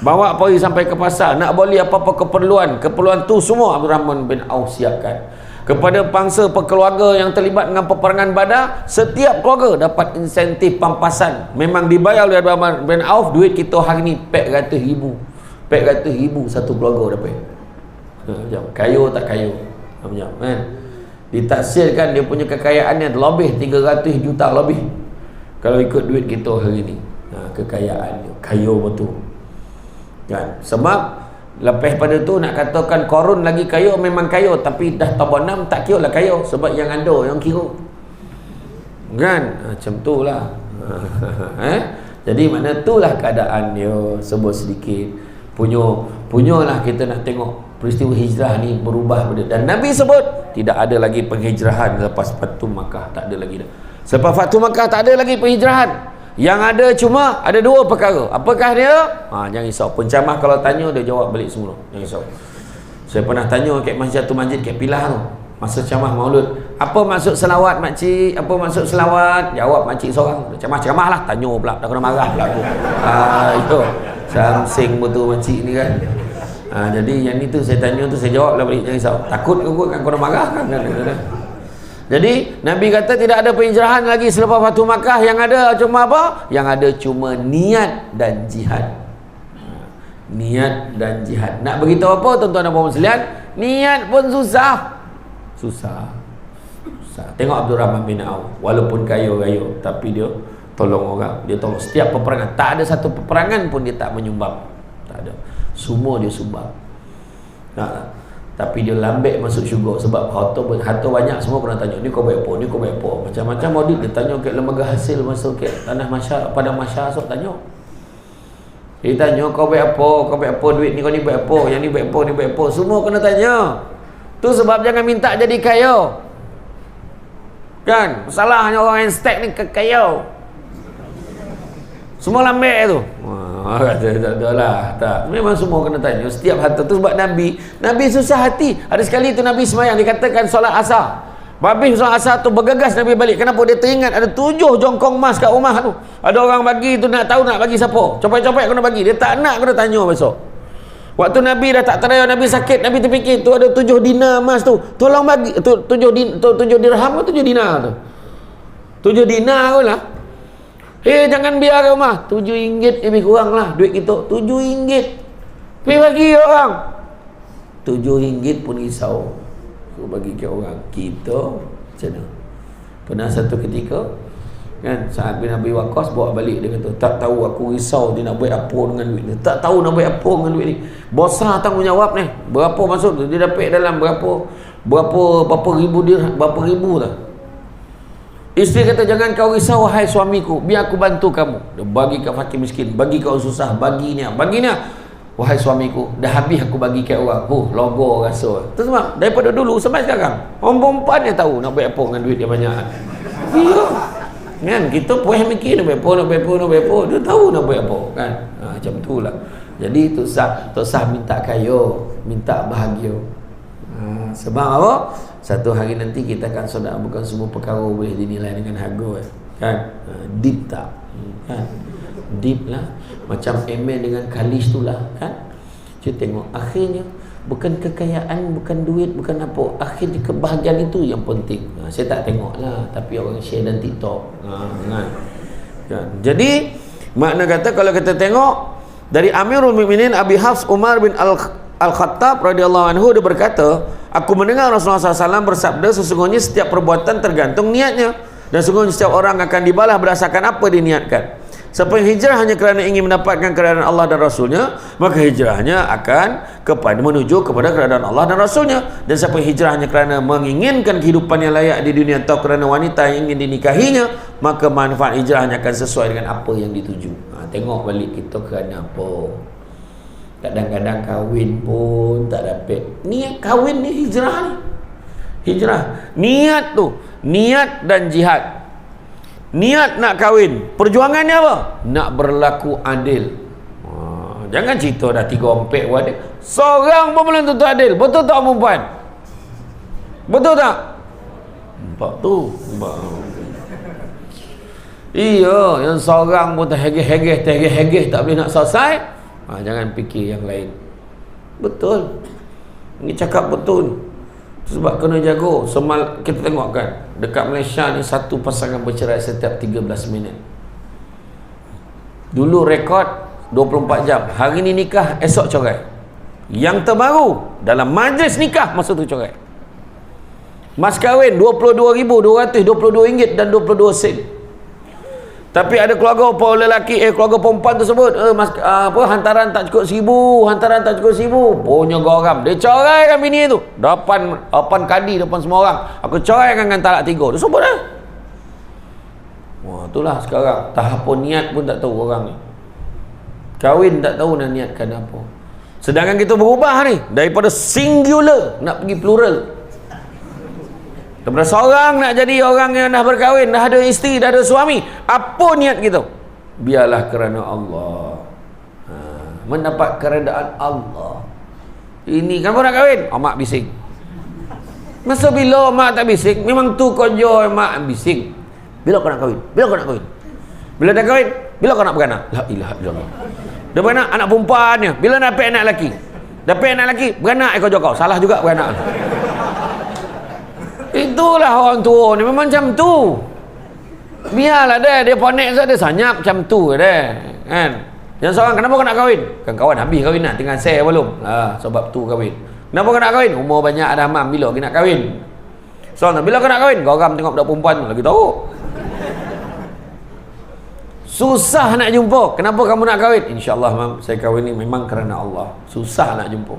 Bawa pergi sampai ke pasar, nak beli apa-apa keperluan tu semua Abdurrahman bin Auf siapkan. Kepada pangsa pekeluarga yang terlibat dengan peperangan Badar, setiap keluarga dapat insentif pampasan. Memang dibayar oleh Abdurrahman bin Auf. Duit kita hari ni RM400,000 satu keluarga dapat. Macam kaya tak kaya macam kan. Ditaksirkan dia punya kekayaannya lebih 300 juta lebih kalau ikut duit kita hari ni. kekayaan dia, kaya betul kan. Sebab lepas pada tu nak katakan Qarun lagi kaya, memang kaya, tapi dah tambah 6 tak kira lah kaya, sebab yang ada yang kira kan. Macam tu lah. Jadi mana tu lah keadaan dia. Sebut sedikit punyalah kita nak tengok peristiwa hijrah ni berubah benda. Dan Nabi sebut tidak ada lagi penghijrahan lepas Fatu Makkah, tak ada lagi dah. Selepas Fatu Makkah tak ada lagi penghijrahan. Yang ada cuma ada 2 perkara. Apakah dia? Jangan risau, pencamah kalau tanya dia jawab balik semula, jangan risau. Saya pernah tanya kat masjid kat Pilah tu, masa ceramah Maulud, apa maksud selawat makcik, apa maksud selawat? Jawab makcik seorang, ceramah lah, tanya pula, dah kena marah pula aku. Itu samsing betul makcik ni kan. Jadi yang itu saya tanya tu, saya jawab lah balik, jangan risau. Takut aku kan kena marah kan. Jadi Nabi kata tidak ada penghijrahan lagi selepas Fatu Makkah. Yang ada cuma apa? Yang ada cuma niat dan jihad. Niat dan jihad. Nak beritahu apa tuan-tuan dan puan sekalian? Niat pun susah. Tengok Abdul Rahman bin Auf, walaupun kaya-kaya tapi dia tolong orang. Dia tolong setiap peperangan. Tak ada satu peperangan pun dia tak menyumbang. Tak ada. Semua dia sumbang. Tapi dia lambat masuk syurga sebab harta banyak. Semua kena tanya, ni kau buat apa, ni kau buat apa, macam-macam audit dia tanya kat lembaga hasil, masuk kat tanah masyarakat, padang masyarakat, sok tanya. Dia tanya kau buat apa, duit ni kau ni buat apa, yang ni buat apa, ni buat apa, semua kena tanya. Tu sebab jangan minta jadi kaya kan. Masalahnya orang yang stack ni kaya semua lambat tu. Tak lah, tak. Memang semua kena tanya setiap harta tu. Sebab Nabi susah hati. Ada sekali tu Nabi semayang, dikatakan solat asar. Habis solat asar tu bergegas Nabi balik. Kenapa? Dia teringat ada 7 jongkong emas kat rumah tu. Ada orang bagi tu, nak tahu nak bagi siapa. Copet-copet kena bagi. Dia tak nak kena tanya besok. Waktu Nabi dah tak teraya, Nabi sakit, Nabi terfikir tu ada 7 dinar emas tu, tolong bagi. Tu 7 dirham ke 7 dinar tu? 7 dinar kot lah. Jangan biar rumah. RM7 lebih kurang lah duit kita. RM7 pergi bagi orang. RM7 pun risau aku bagi ke orang. Kita macam mana? Pernah satu ketika kan, Sa'ad bin Abi Waqqas bawa balik, dia kata tak tahu aku risau dia nak buat apa dengan duit ni, tak tahu nak buat apa dengan duit ni. Besar tanggungjawab ni. Berapa masuk dia dapat dalam berapa ribu dah. Isteri kata, jangan kau risau wahai suamiku, biar aku bantu kamu. Dia bagi kat fakir miskin, bagi kat orang susah, bagi ni. Wahai suamiku, dah habis aku bagi kat orang. Logo rasa. Tu sebab daripada dulu sampai sekarang, orang perempuan dia tahu nak buat apa dengan duit dia banyak. Ya. Kan kita puas mikir nak buat apa, dia tahu nak buat apa kan. Macam itulah. Jadi tak usah minta kaya, minta bahagia. Sebab apa? Satu hari nanti kita akan sedar bukan semua perkara boleh dinilai dengan harga kan. Deep tak kan, deep lah. Macam Emen dengan Khalis tu lah kan. Kita tengok akhirnya bukan kekayaan, bukan duit, bukan apa, akhirnya kebahagiaan itu yang penting. Saya tak tengok lah, tapi orang share dan TikTok kan. Jadi makna kata kalau kita tengok dari Amirul Mukminin Abi Hafs Umar bin Al-Khattab radhiyallahu anhu, dia berkata, aku mendengar Rasulullah SAW bersabda, sesungguhnya setiap perbuatan tergantung niatnya, dan sesungguhnya setiap orang akan dibalas berdasarkan apa diniatkan. Siapa yang hijrah hanya kerana ingin mendapatkan keridaan Allah dan Rasulnya, maka hijrahnya akan menuju kepada keridaan Allah dan Rasulnya. Dan siapa yang hijrah hanya kerana menginginkan kehidupan yang layak di dunia atau kerana wanita yang ingin dinikahinya, maka manfaat hijrahnya akan sesuai dengan apa yang dituju. Tengok balik kita kerana apa. Kadang-kadang kahwin pun tak dapat. Niat kahwin ni hijrah ni. Hijrah. Niat tu, niat dan jihad. Niat nak kahwin, perjuangannya apa? Nak berlaku adil. Jangan cerita dah 3 ompek adil. Seorang pun belum tentu adil. Betul tak perempuan? Betul tak? Nampak tu. Iya, yang seorang pun terhegeh tak boleh nak selesai. Jangan fikir yang lain. Betul. Ini cakap betul. Sebab kena jaga. Kita tengok kan, dekat Malaysia ni satu pasangan bercerai setiap 13 minit. Dulu rekod 24 jam. Hari ni nikah, esok cerai. Yang terbaru, dalam majlis nikah masa tu cerai. Mas kahwin RM22,222 dan 22 sen. Tapi ada keluarga lelaki, keluarga perempuan tersebut, hantaran tak cukup 1,000, hantaran tak cukup 1,000. Punya garam. Dia ceraikan bini tu. Depan kadi, depan semua orang. Aku ceraikan dengan talak 3. Dia sebut dah. Wah, itulah sekarang. Tahap niat pun tak tahu orang ni. Kahwin tak tahu nak niatkan apa. Sedangkan kita berubah ni. Daripada singular, nak pergi plural. Daripada seorang nak jadi orang yang dah berkahwin, dah ada isteri, dah ada suami. Apa niat kita? Biarlah kerana Allah. Mendapat keredaan Allah. Ini kenapa nak kahwin? Mak bising. Masa bila mak tak bising? Memang tu kerja mak bising. Bila kau nak kahwin? Bila kau nak kahwin? Bila dah kahwin? Bila kau nak beranak? La ilaha illallah. Dah beranak anak perempuannya. Bila nak dapat anak lelaki? Dapat anak lelaki, beranak ekor jokau. Salah juga beranak. Itulah orang tua ni memang macam tu. Biarlah dia ponek saja, dia sanyap macam tu dia. Kan? Yang seorang, kenapa kau nak kahwin? Kan kawan habis kahwin nak, tengah share belum? Sebab tu kahwin. Kenapa kau nak kahwin? Umur banyak dah mam, bila kau nak kahwin? Soalnya bila kau nak kahwin? Geram tengok budak perempuan tu lagi tahu. Susah nak jumpa. Kenapa kamu nak kahwin? InsyaAllah mam, saya kahwin ni memang kerana Allah. Susah nak jumpa.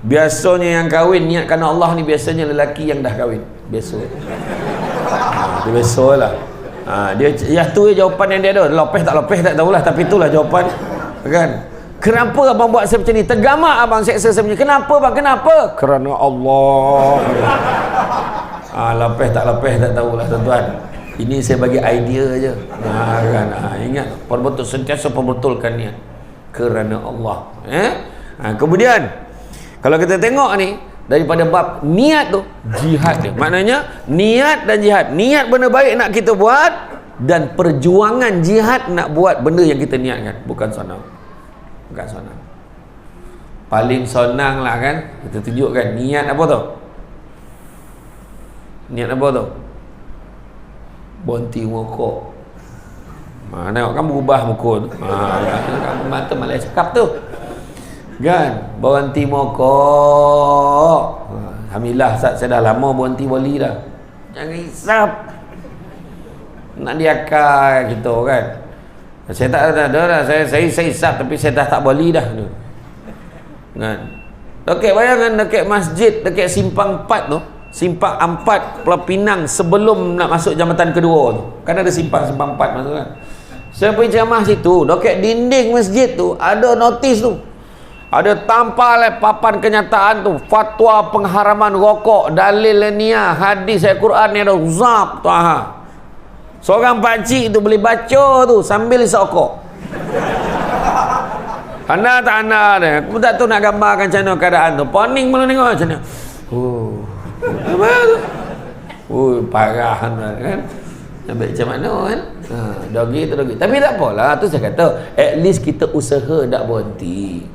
Biasanya yang kahwin niat kerana Allah ni biasanya lelaki yang dah kahwin. Biasa. Dia biasalah. Dia tu jawapan yang dia ada. Lopeh tak tahulah, tapi itulah jawapan. Kan? Kenapa abang buat saya macam ni? Tergamak abang seksa saya punya. Kenapa bang? Kenapa? Kerana Allah. Lopeh tak tahulah tuan-tuan. Ini saya bagi idea je. Kan? Ingat, perbetul, sentiasa perbetulkan niat. Kerana Allah. Kemudian, kalau kita tengok ni, daripada bab niat tu, jihad dia. Maknanya, niat dan jihad. Niat benda baik nak kita buat, dan perjuangan jihad nak buat benda yang kita niatkan. Bukan senang. Bukan senang. Paling senang lah kan, kita tunjukkan niat apa tu? Niat apa tu? Berhenti rokok. Tengok kan berubah muka tu. Mata malah cakap tu. Kan? Berhenti rokok. Alhamdulillah saya dah lama berhenti boli dah. Jangan hisap. Nak diakal gitu kan. Saya tak ada dah. Saya hisap tapi saya dah tak boli dah tu. Kan? Dekat bayangan dekat masjid, dekat simpang 4 tu. Simpang 4 Pulau Pinang sebelum nak masuk jambatan kedua tu. Kan ada simpang 4 masuk kan. Saya pergi ceramah situ, dekat dinding masjid tu ada notis tu. Ada tampal papan kenyataan tu, fatwa pengharaman rokok, dalil niat, hadis Al-Quran ni ada zap tu. Seorang pakcik tu boleh baca tu sambil isap rokok. Anda tak anda dia. Aku tak tahu nak gambarkan macam mana keadaan tu. Poning malu tengok macam mana. Apa tu? Parah kan. Sampai macam mana kan? Dogi tu dogi. Tapi tak apalah, tu saya kata, at least kita usaha tak berhenti.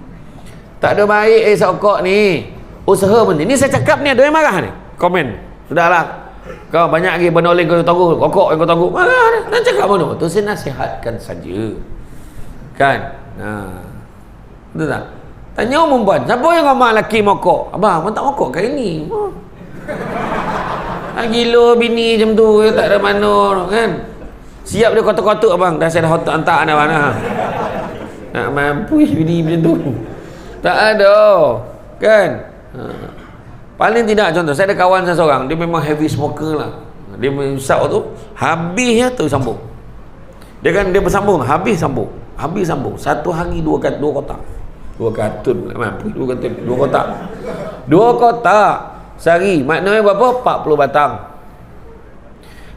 Tak ada baik sokok ni. Usaha berhenti. Ni saya cakap ni ada yang marah ni. Komen. Sudahlah. Kau banyak lagi benoling kau tahu, rokok yang kau tahu. Marah ni. Nak cakap mana? Tu saya nasihatkan saja. Kan? Betul tak? Tanya orang perempuan, siapa yang ramai lelaki mokok? Abang, abang tak mokok kali ni. Gila bini macam tu, tak ada mana kan. Siap dia kotak-kotak abang. Dah saya dah hantar anda mana. Nak mampu bini macam tu. Tak ada. Kan? Paling tidak contoh, saya ada kawan saya seorang, dia memang heavy smoker lah. Dia usap tu, habisnya tu sambung. Dia kan dia bersambung, habis sambung. Habis sambung. Satu hari dua kotak. Dua kartun mampu, dua kotak. Dua kotak sehari, maknanya berapa? 40 batang.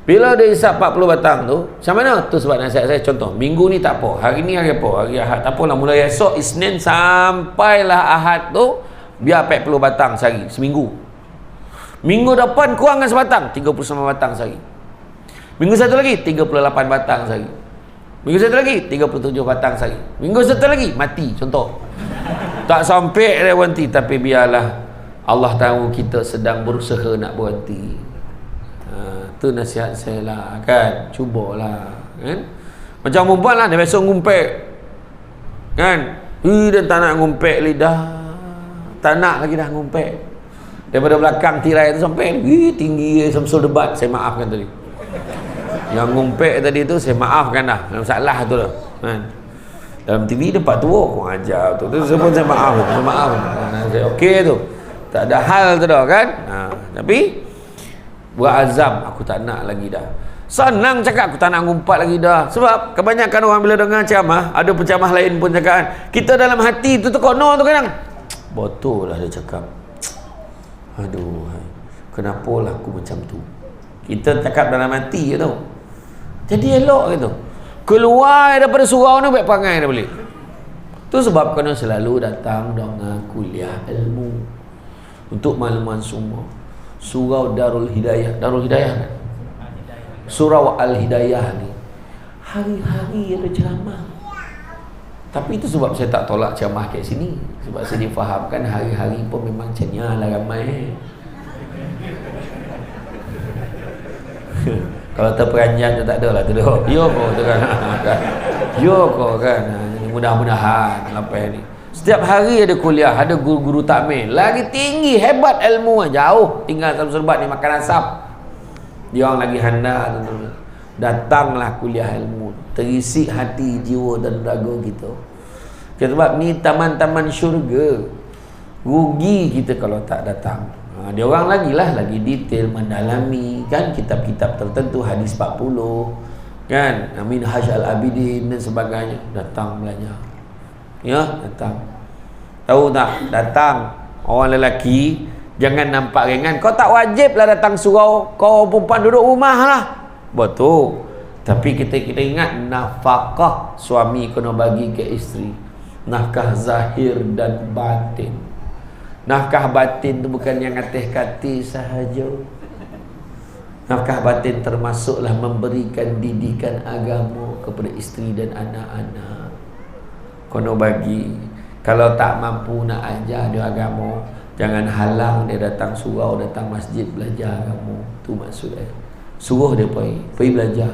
Bila dia isap 40 batang tu, macam mana? Tu sebab nasihat saya, contoh, minggu ni tak apa, hari ni hari apa? Hari Ahad, tak apalah, mulai esok Isnin sampailah Ahad tu, biar 40 batang sehari, seminggu. Minggu depan kurang dengan sebatang, 39 batang sehari. Minggu satu lagi, 38 batang sehari. Minggu satu lagi, 37 batang sehari. Minggu satu lagi, mati, contoh. Tak sampai dia berhenti, tapi biarlah Allah tahu kita sedang berusaha nak berhenti. Tu nasihat saya lah kan. Cubalah kan. Macam perempuan lah, dia biasa ngumpet kan. Dia tak nak ngumpet lidah. Tak nak lagi dah ngumpet. Daripada belakang tirai tu sampai tinggi samsul debat. Saya maafkan tadi. Yang ngumpet tadi tu saya maafkan dah. Masalah tu dah. Kan? Dalam TV dapat tua aku ajar tu. Tu sebab saya maaf. Saya maaf. Saya okey tu. Tak ada hal tu dah kan. Tapi berazam aku tak nak lagi dah. Senang cakap aku tak nak ngumpat lagi dah. Sebab kebanyakan orang bila dengar ceramah, ada pencamah lain pun cakap, kita dalam hati tu terkono tu kadang. Betul lah dia cakap. Aduh, kenapalah aku macam tu. Kita cakap dalam hati je tau. Jadi elok gitu. Keluar daripada surau ni baik perangai dah balik. Tu sebab kena selalu datang dengan kuliah ilmu untuk makluman semua. Surau Darul Hidayah. Darul Hidayah kan? Surau Al-Hidayah ni hari-hari ada ceramah. Tapi itu sebab saya tak tolak ceramah kat sini. Sebab saya difahamkan hari-hari pun memang cenyalah ramai. Kalau terperanjat tu tak ada lah tu dah. Yo kau tu kan. Yo kau kan. Mudah-mudahan lepas ni. Setiap hari ada kuliah, ada guru-guru takmil. Lagi tinggi, hebat ilmu jauh. Tinggal satu serbat ni makan asap. Dia orang lagi handal tu. Datanglah kuliah ilmu. Terisi hati, jiwa dan raga kita. Sebab ni taman-taman syurga. Rugi kita kalau tak datang. Dia orang lagi detail mendalami kan kitab-kitab tertentu, hadis 40 kan, Minhaj al-Abidin dan sebagainya. Datang belajar. Ya, datang. Tahu tak? Datang orang lelaki jangan nampak ringan. Kau tak wajib lah datang surau. Kau perempuan duduk rumah lah. Betul. Tapi kita ingat nafkah suami kena bagi ke isteri. Nafkah zahir dan batin. Nafkah batin tu bukan yang atas kati sahaja. Nafkah batin termasuklah memberikan didikan agama kepada isteri dan anak-anak. Kena bagi. Kalau tak mampu nak ajar dia agama, jangan halang dia datang surau, datang masjid belajar agama. Tu maksudnya. Suruh dia pergi belajar.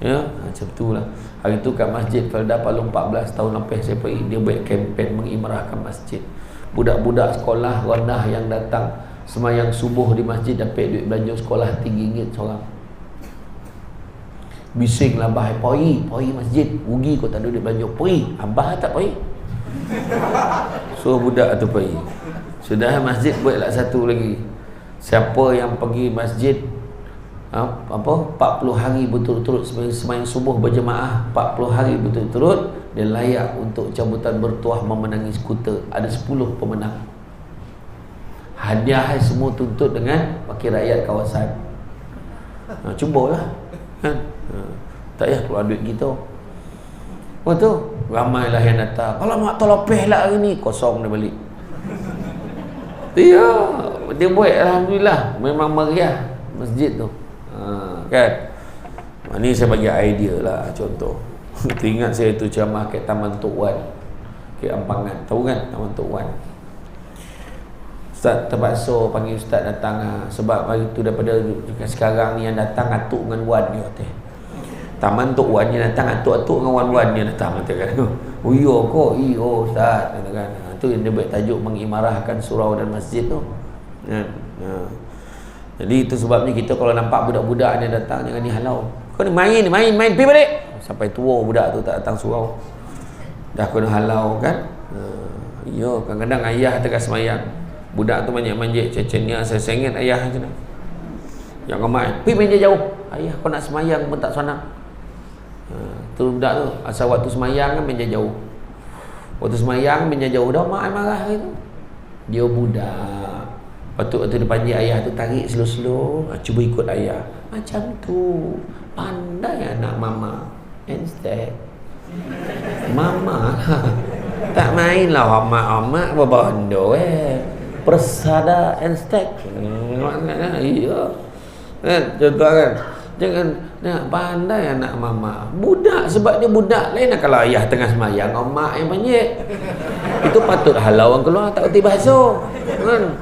Ya, macam itulah. Hari tu kat masjid Felda Palung 14 tahun lepas saya pergi, dia buat kempen mengimarahkan masjid. Budak-budak sekolah rendah yang datang semayang subuh di masjid dapat duit belanja sekolah RM3 seorang. Bising lah abah, pergi masjid, rugi kau tak ada duit belanja. Pergi, abah tak pergi. So budak tu pergi. Sudah masjid buatlah satu lagi. Siapa yang pergi masjid 40 hari betul-betul semayang subuh berjemaah 40 hari betul-betul, dia layak untuk cabutan bertuah memenangi skuter. Ada 10 pemenang. Hadiah semua tuntut dengan wakil rakyat kawasan. Cubalah kan. Tak payah keluar duit kita. Betul. Ramailah yang datang. Kalau mak terlopeh lah hari ni, kosong dia balik. Ya, dia buat alhamdulillah memang meriah masjid tu. Kan. Ini saya bagi idea lah contoh. Teringat saya tu ceramah kat Taman Tok Wan, ke Ampangan. Tahu kan Taman Tok Wan? Ustaz terpaksa panggil ustaz datang sebab hari tu daripada sekarang ni yang datang atuk dengan wan dia kata. Taman Tok Wan dia datang atuk-atuk dengan wan-wan dia datang katakan. Oh iya kok, iyo ustaz katakan. Tu yang dia buat tajuk mengimarahkan surau dan masjid tu. Jadi itu sebabnya kita kalau nampak budak-budak ni datang jangan dihalau. Kau ni main pergi balik. Sampai tua budak tu tak datang surau. Dah kena halau kan. Ya, kadang-kadang ayah tengah semayang. Budak tu banyak manjik, cecenya saya sengit ayah macam tu. Yang ramai, pergi main jauh. Ayah kau nak semayang pun tak senang. Tu budak tu asal waktu semayang kan main jauh. Waktu semayang main jauh dah mak marah gitu. Dia budak. Waktu dia panggil ayah tu tarik slow-slow, cuba ikut ayah. Macam tu. Pandai anak mama. Instead mama tak main lah amak-amak berbondo persada instead. Iya. Contoh kan. Jangan pandai anak mama. Budak sebab dia budak lain lah kalau ayah tengah semayang mak yang panggil. Itu patut halau orang keluar tak kerti bahasa. Kan?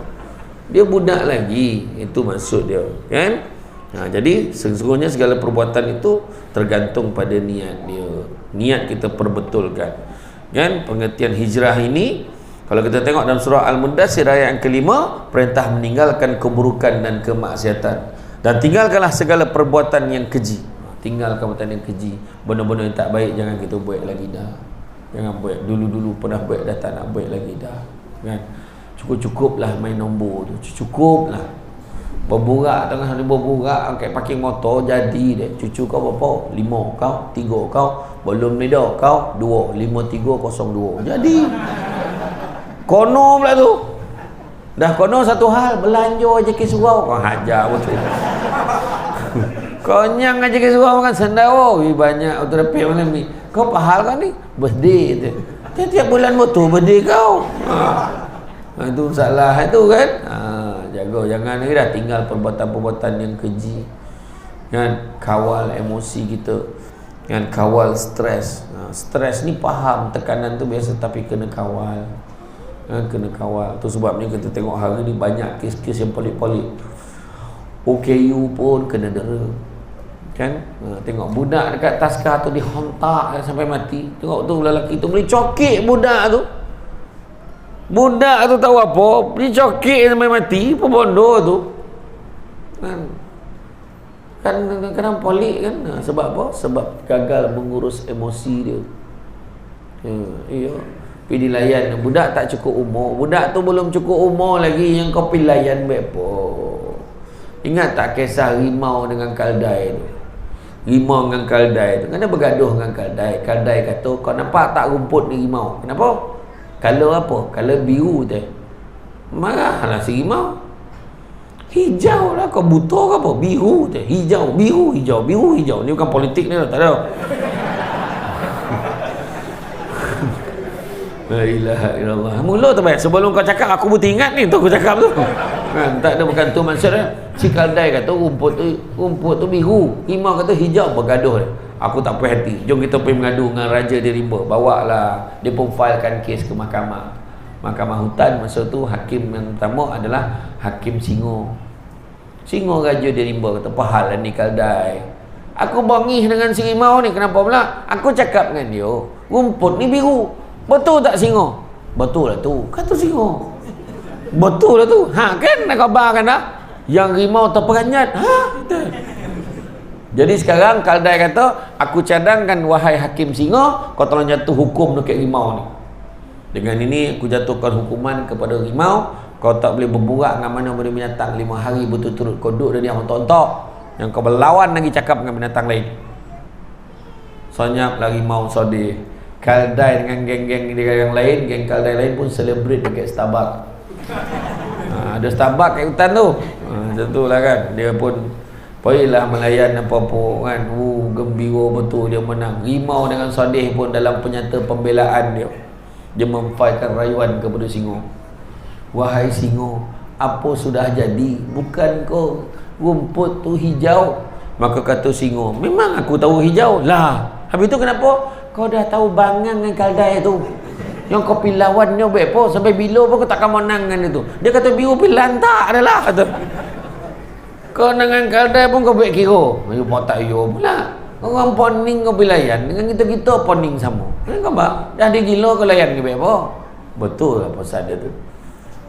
Dia budak lagi. Itu maksud dia. Kan? Jadi sesungguhnya segala perbuatan itu tergantung pada niat dia. Niat kita perbetulkan. Kan? Pengertian hijrah ini kalau kita tengok dalam surah Al-Mudaththir ayat yang kelima, perintah meninggalkan keburukan dan kemaksiatan. Dan tinggalkanlah segala perbuatan yang keji. Tinggalkan perbuatan yang keji. Benda-benda yang tak baik jangan kita buat lagi dah. Jangan buat. Dulu-dulu pernah buat dah tak nak buat lagi dah. Kan? Cukup-cukuplah main nombor tu. Cukuplah. Berburak tengah hari berburak angkat parking motor jadi deh. Cucu kau berapa? 5 kau, 3 kau, belum ni dah kau 2, 5302. Jadi kono pula tu. Dah kono satu hal, belanja je ke surau kau hajar betul. Konyang aja ke surau kan sendawa, banyak auto repair malam ni. Kau pahal kan ni? Birthday tu. Tiap-tiap bulan motor birthday kau. Itu masalah itu kan. Jaga jangan ni dah tinggal perbuatan-perbuatan yang keji. Kan kawal emosi kita. Kan kawal stres. Stres ni faham tekanan tu biasa tapi kena kawal. Kena kawal. Tu sebabnya kita tengok hari ni banyak kes-kes yang pelik-pelik. OKU pun kena dera. Kan tengok budak dekat taskar tu dihontak sampai mati. Tengok tu lelaki tu boleh cokik budak tu. Budak tu tahu apa? Dia cokik sampai mati, pebondo tu. Kan kadang pelik kan. Sebab apa? Sebab gagal mengurus emosi dia. Iya. Pergi dilayan. Budak tak cukup umur. Budak tu belum cukup umur lagi yang kau pergi layan apa. Ingat tak kisah rimau dengan kaldai tu? Rimau dengan kaldai tu. Kena bergaduh dengan kaldai. Kaldai kata, kau nampak tak rumput ni rimau? Kenapa? Kalau apa? Kalau biru tu. Marahlah si rimau. Hijau lah, kau buta ke apa? Biru tu. Hijau, biru, hijau, biru, hijau. Ni bukan politik ni tak ada. La ilaha illallah. Mula tu baik. Sebelum kau cakap aku pun ingat ni tu aku cakap tu. Kan tak ada bukan tu maksud dia. Si kaldai kata rumput tu biru. Rimau kata hijau, bergaduh dia. Aku tak puas hati. Jom kita pergi mengadu dengan Raja di Rimba. Bawalah. Dia pun filekan kes ke mahkamah. Mahkamah hutan masa tu hakim yang pertama adalah Hakim Singo. Singo Raja di Rimba kata pahal lah ni kaldai. Aku bangih dengan si rimau ni. Kenapa pula? Aku cakap dengan dia, rumput ni biru. Betul tak Singo? Betul lah tu. Kata Singo. Betul lah tu. Kan nak khabarkan dah. Yang rimau terperanjat. Jadi sekarang kaldai kata, aku cadangkan wahai Hakim Singo, kau tolong jatuh hukum dekat rimau ni. Dengan ini aku jatuhkan hukuman kepada rimau. Kau tak boleh berburak dengan mana benda binatang 5 hari berturut-turut. Kau duduk dia diam ontok-ontok. Yang kau berlawan lagi cakap dengan binatang lain. Senyap lah rimau sedih. Kaldai dengan geng-geng dia yang lain, geng kaldai lain pun celebrate dekat Starbucks. Ada Starbucks kat hutan tu. Macam tu lah kan. Dia pun pergilah melayan apa-apa kan. Gembira betul dia menang. Rimau dengan sedih pun dalam penyata pembelaan dia. Dia memfailkan rayuan kepada Singo. Wahai Singo, apa sudah jadi? Bukan kau rumput tu hijau? Maka kata Singo, memang aku tahu hijau lah. Habis tu kenapa? Kau dah tahu bangang dengan kaldai tu. Yang kau pergi lawan dia buat apa? Sampai bila pun kau takkan menang dengan dia tu. Dia kata biru pergi lantak dah lah. Kata. Kau dengan kaldai pun kau buat kira. Ayo tak yo pula. Orang poning kau pergi layan. Dengan kita-kita poning sama. Kau apa? Dah dia gila kau layan ke buat apa? Betul lah pasal dia tu.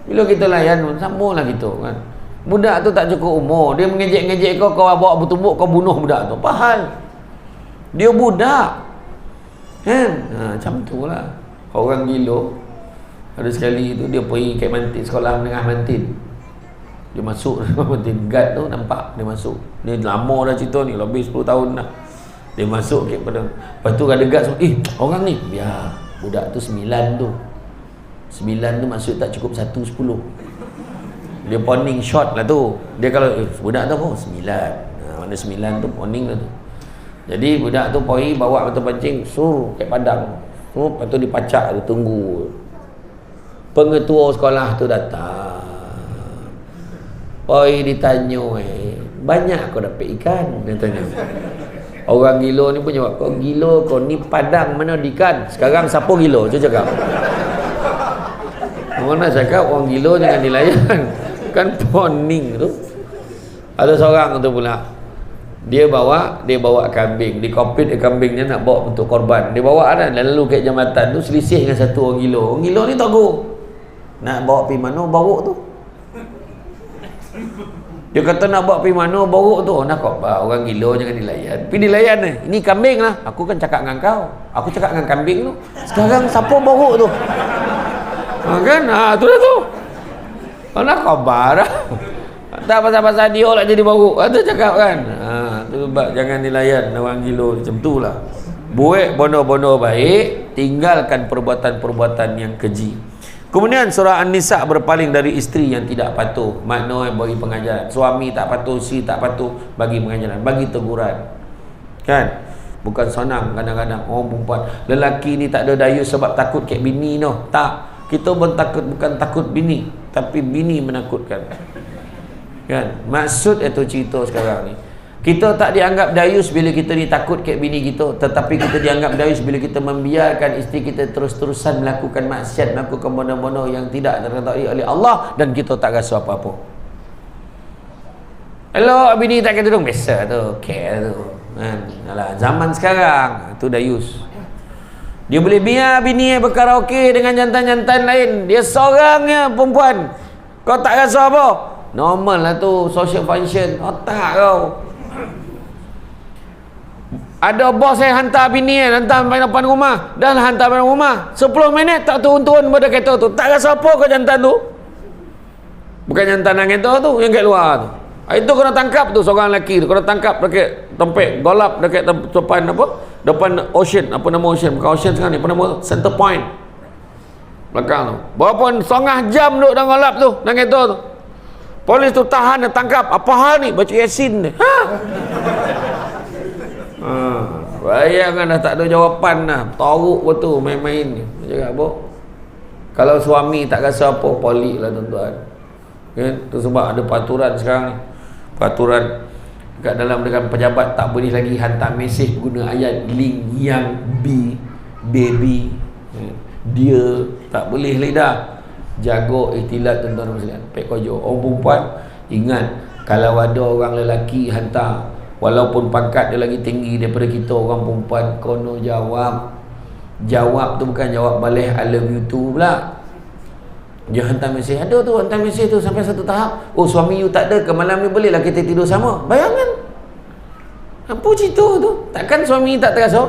Bila kita layan pun sama lah kita kan. Budak tu tak cukup umur. Dia mengejek-ngejek kau bawa bertumbuk, kau bunuh budak tu. Pahal. Dia budak. Kan? Macam tu lah. Orang gila. Ada sekali tu dia pergi kat Mantin, sekolah menengah Mantin. Dia masuk Mantin. Guard tu nampak dia masuk. Dia lama dah cerita ni, lebih 10 tahun dah. Dia masuk kat pada. Lepas tu ada guard semua, orang ni. Biar. Budak tu 9 tu. 9 tu maksud tak cukup 1, 10. Dia poning shot lah tu. Dia kalau budak tu apa? 9. Mana 9 tu poning lah tu. Jadi budak tu pergi bawa batu pancing suruh kat padang. Lepas tu dipacak tu tunggu. Pengetua sekolah tu datang. Pergi ditanya, banyak kau dapat ikan? Dia tanya. Orang gila ni pun jawab, kau gila kau ni padang mana ikan? Sekarang siapa gila? Cuba cakap. Mana cakap orang gila jangan dilayan. Kan poning tu. Ada seorang tu pula. Dia bawa kambing. Dia komplit kambingnya nak bawa untuk korban. Dia bawa kan lalu kat jambatan tu selisih dengan satu orang gila. Orang gila ni tahu. Nak bawa pergi mana bawa tu? Dia kata nak bawa pergi mana, borok tu. Nak kau orang gila jangan dilayan. Pergi dilayan ni. Ini kambing lah. Aku kan cakap dengan kau. Aku cakap dengan kambing tu. Sekarang siapa borok tu? Kan? Tu dah tu. Nak kau barah. Tak pasal-pasal dia lah jadi borok. Tu cakap kan. Tu sebab jangan dilayan orang gila macam tu lah. Buat bono-bono baik, tinggalkan perbuatan-perbuatan yang keji. Kemudian surah An-Nisa berpaling dari isteri yang tidak patuh. Makna bagi pengajaran. Suami tak patuh, si tak patuh, bagi pengajaran, bagi teguran. Kan? Bukan senang kadang-kadang orang perempuan. Lelaki ni tak ada daya sebab takut kat bini noh. Tak. Kita pun takut, bukan takut bini, tapi bini menakutkan. Kan? Maksud itu cerita sekarang ni. Kita tak dianggap dayus bila kita ni takut kat bini kita, tetapi kita dianggap dayus bila kita membiarkan isteri kita terus-terusan melakukan maksiat, melakukan benda-benda yang tidak diridai oleh Allah dan kita tak rasa apa-apa. Hello, bini tak kata dong, biasa tu, care tu. Kan? Alah, zaman sekarang tu dayus. Dia boleh biar bini berkaraoke dengan jantan-jantan lain. Dia seorangnya perempuan. Kau tak rasa apa? Normal lah tu, social function. Otak kau. Ada bos saya hantar bini hantar sampai depan rumah. Dah hantar sampai rumah 10 minit tak turun-turun pada kereta tu. Tak rasa apa kau jantan tu. Bukan jantan yang kereta tu, yang kat luar tu. Itu kena tangkap tu seorang lelaki tu. Kena tangkap dekat tempat golap dekat depan apa? Depan ocean. Apa nama ocean? Bukan ocean sekarang ni. Apa nama? Center Point. Belakang tu. Berapa setengah jam duduk dalam golap tu, dalam kereta tu. Polis tu tahan dan tangkap. Apa hal ni? Baca Yasin ni. Bayangkan dah tak ada jawapan dah. Teruk betul main-main ni. Cakap apa? Kalau suami tak rasa apa, polik lah tuan-tuan. Kan? Tu sebab ada peraturan sekarang ni. Peraturan kat dalam dengan pejabat tak boleh lagi hantar mesej guna ayat link yang baby. Dia tak boleh lagi dah. Jaga ihtilat tuan-tuan sekalian. Pek kojo. Orang perempuan ingat kalau ada orang lelaki hantar, walaupun pangkat dia lagi tinggi daripada kita orang perempuan, kono jawab. Jawab tu bukan jawab balik I love you tu pula. Dia hantar mesej, ada tu hantar mesej tu sampai satu tahap. Oh, suami you tak ada ke malam ni, bolehlah kita tidur sama. Bayangkan. Apa cerita tu? Takkan suami tak terasa?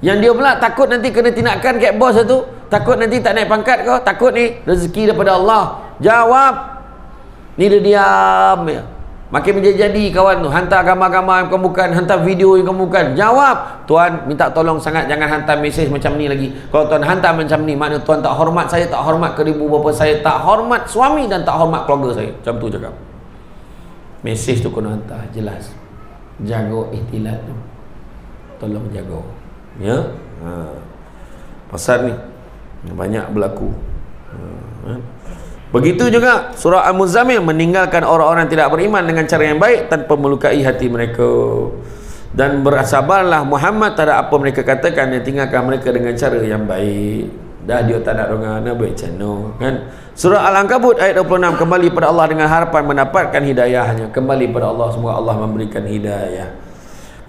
Yang dia pula takut nanti kena tindakan kat bos tu. Takut nanti tak naik pangkat kau. Takut ni rezeki daripada Allah. Jawab. Ni dia diam ya. Makin menjadi kawan tu. Hantar gambar-gambar yang bukan, hantar video yang bukan. Jawab. Tuan minta tolong sangat jangan hantar mesej macam ni lagi. Kalau tuan hantar macam ni, makna tuan tak hormat saya, tak hormat ke ibu bapa saya, tak hormat suami dan tak hormat keluarga saya. Macam tu cakap. Mesej tu kena hantar jelas. Jaga ihtilat tu. Tolong jaga. Ya. Pasal ni banyak berlaku. Begitu juga surah Al-Muzammil meninggalkan orang-orang yang tidak beriman dengan cara yang baik tanpa melukai hati mereka, dan bersabarlah Muhammad terhadap apa mereka katakan, dan tinggalkan mereka dengan cara yang baik. Dah dia tak nak dengar nak baik channel kan. Surah Al-Ankabut ayat 26, kembali pada Allah dengan harapan mendapatkan hidayahnya. Kembali pada Allah, semoga Allah memberikan hidayah.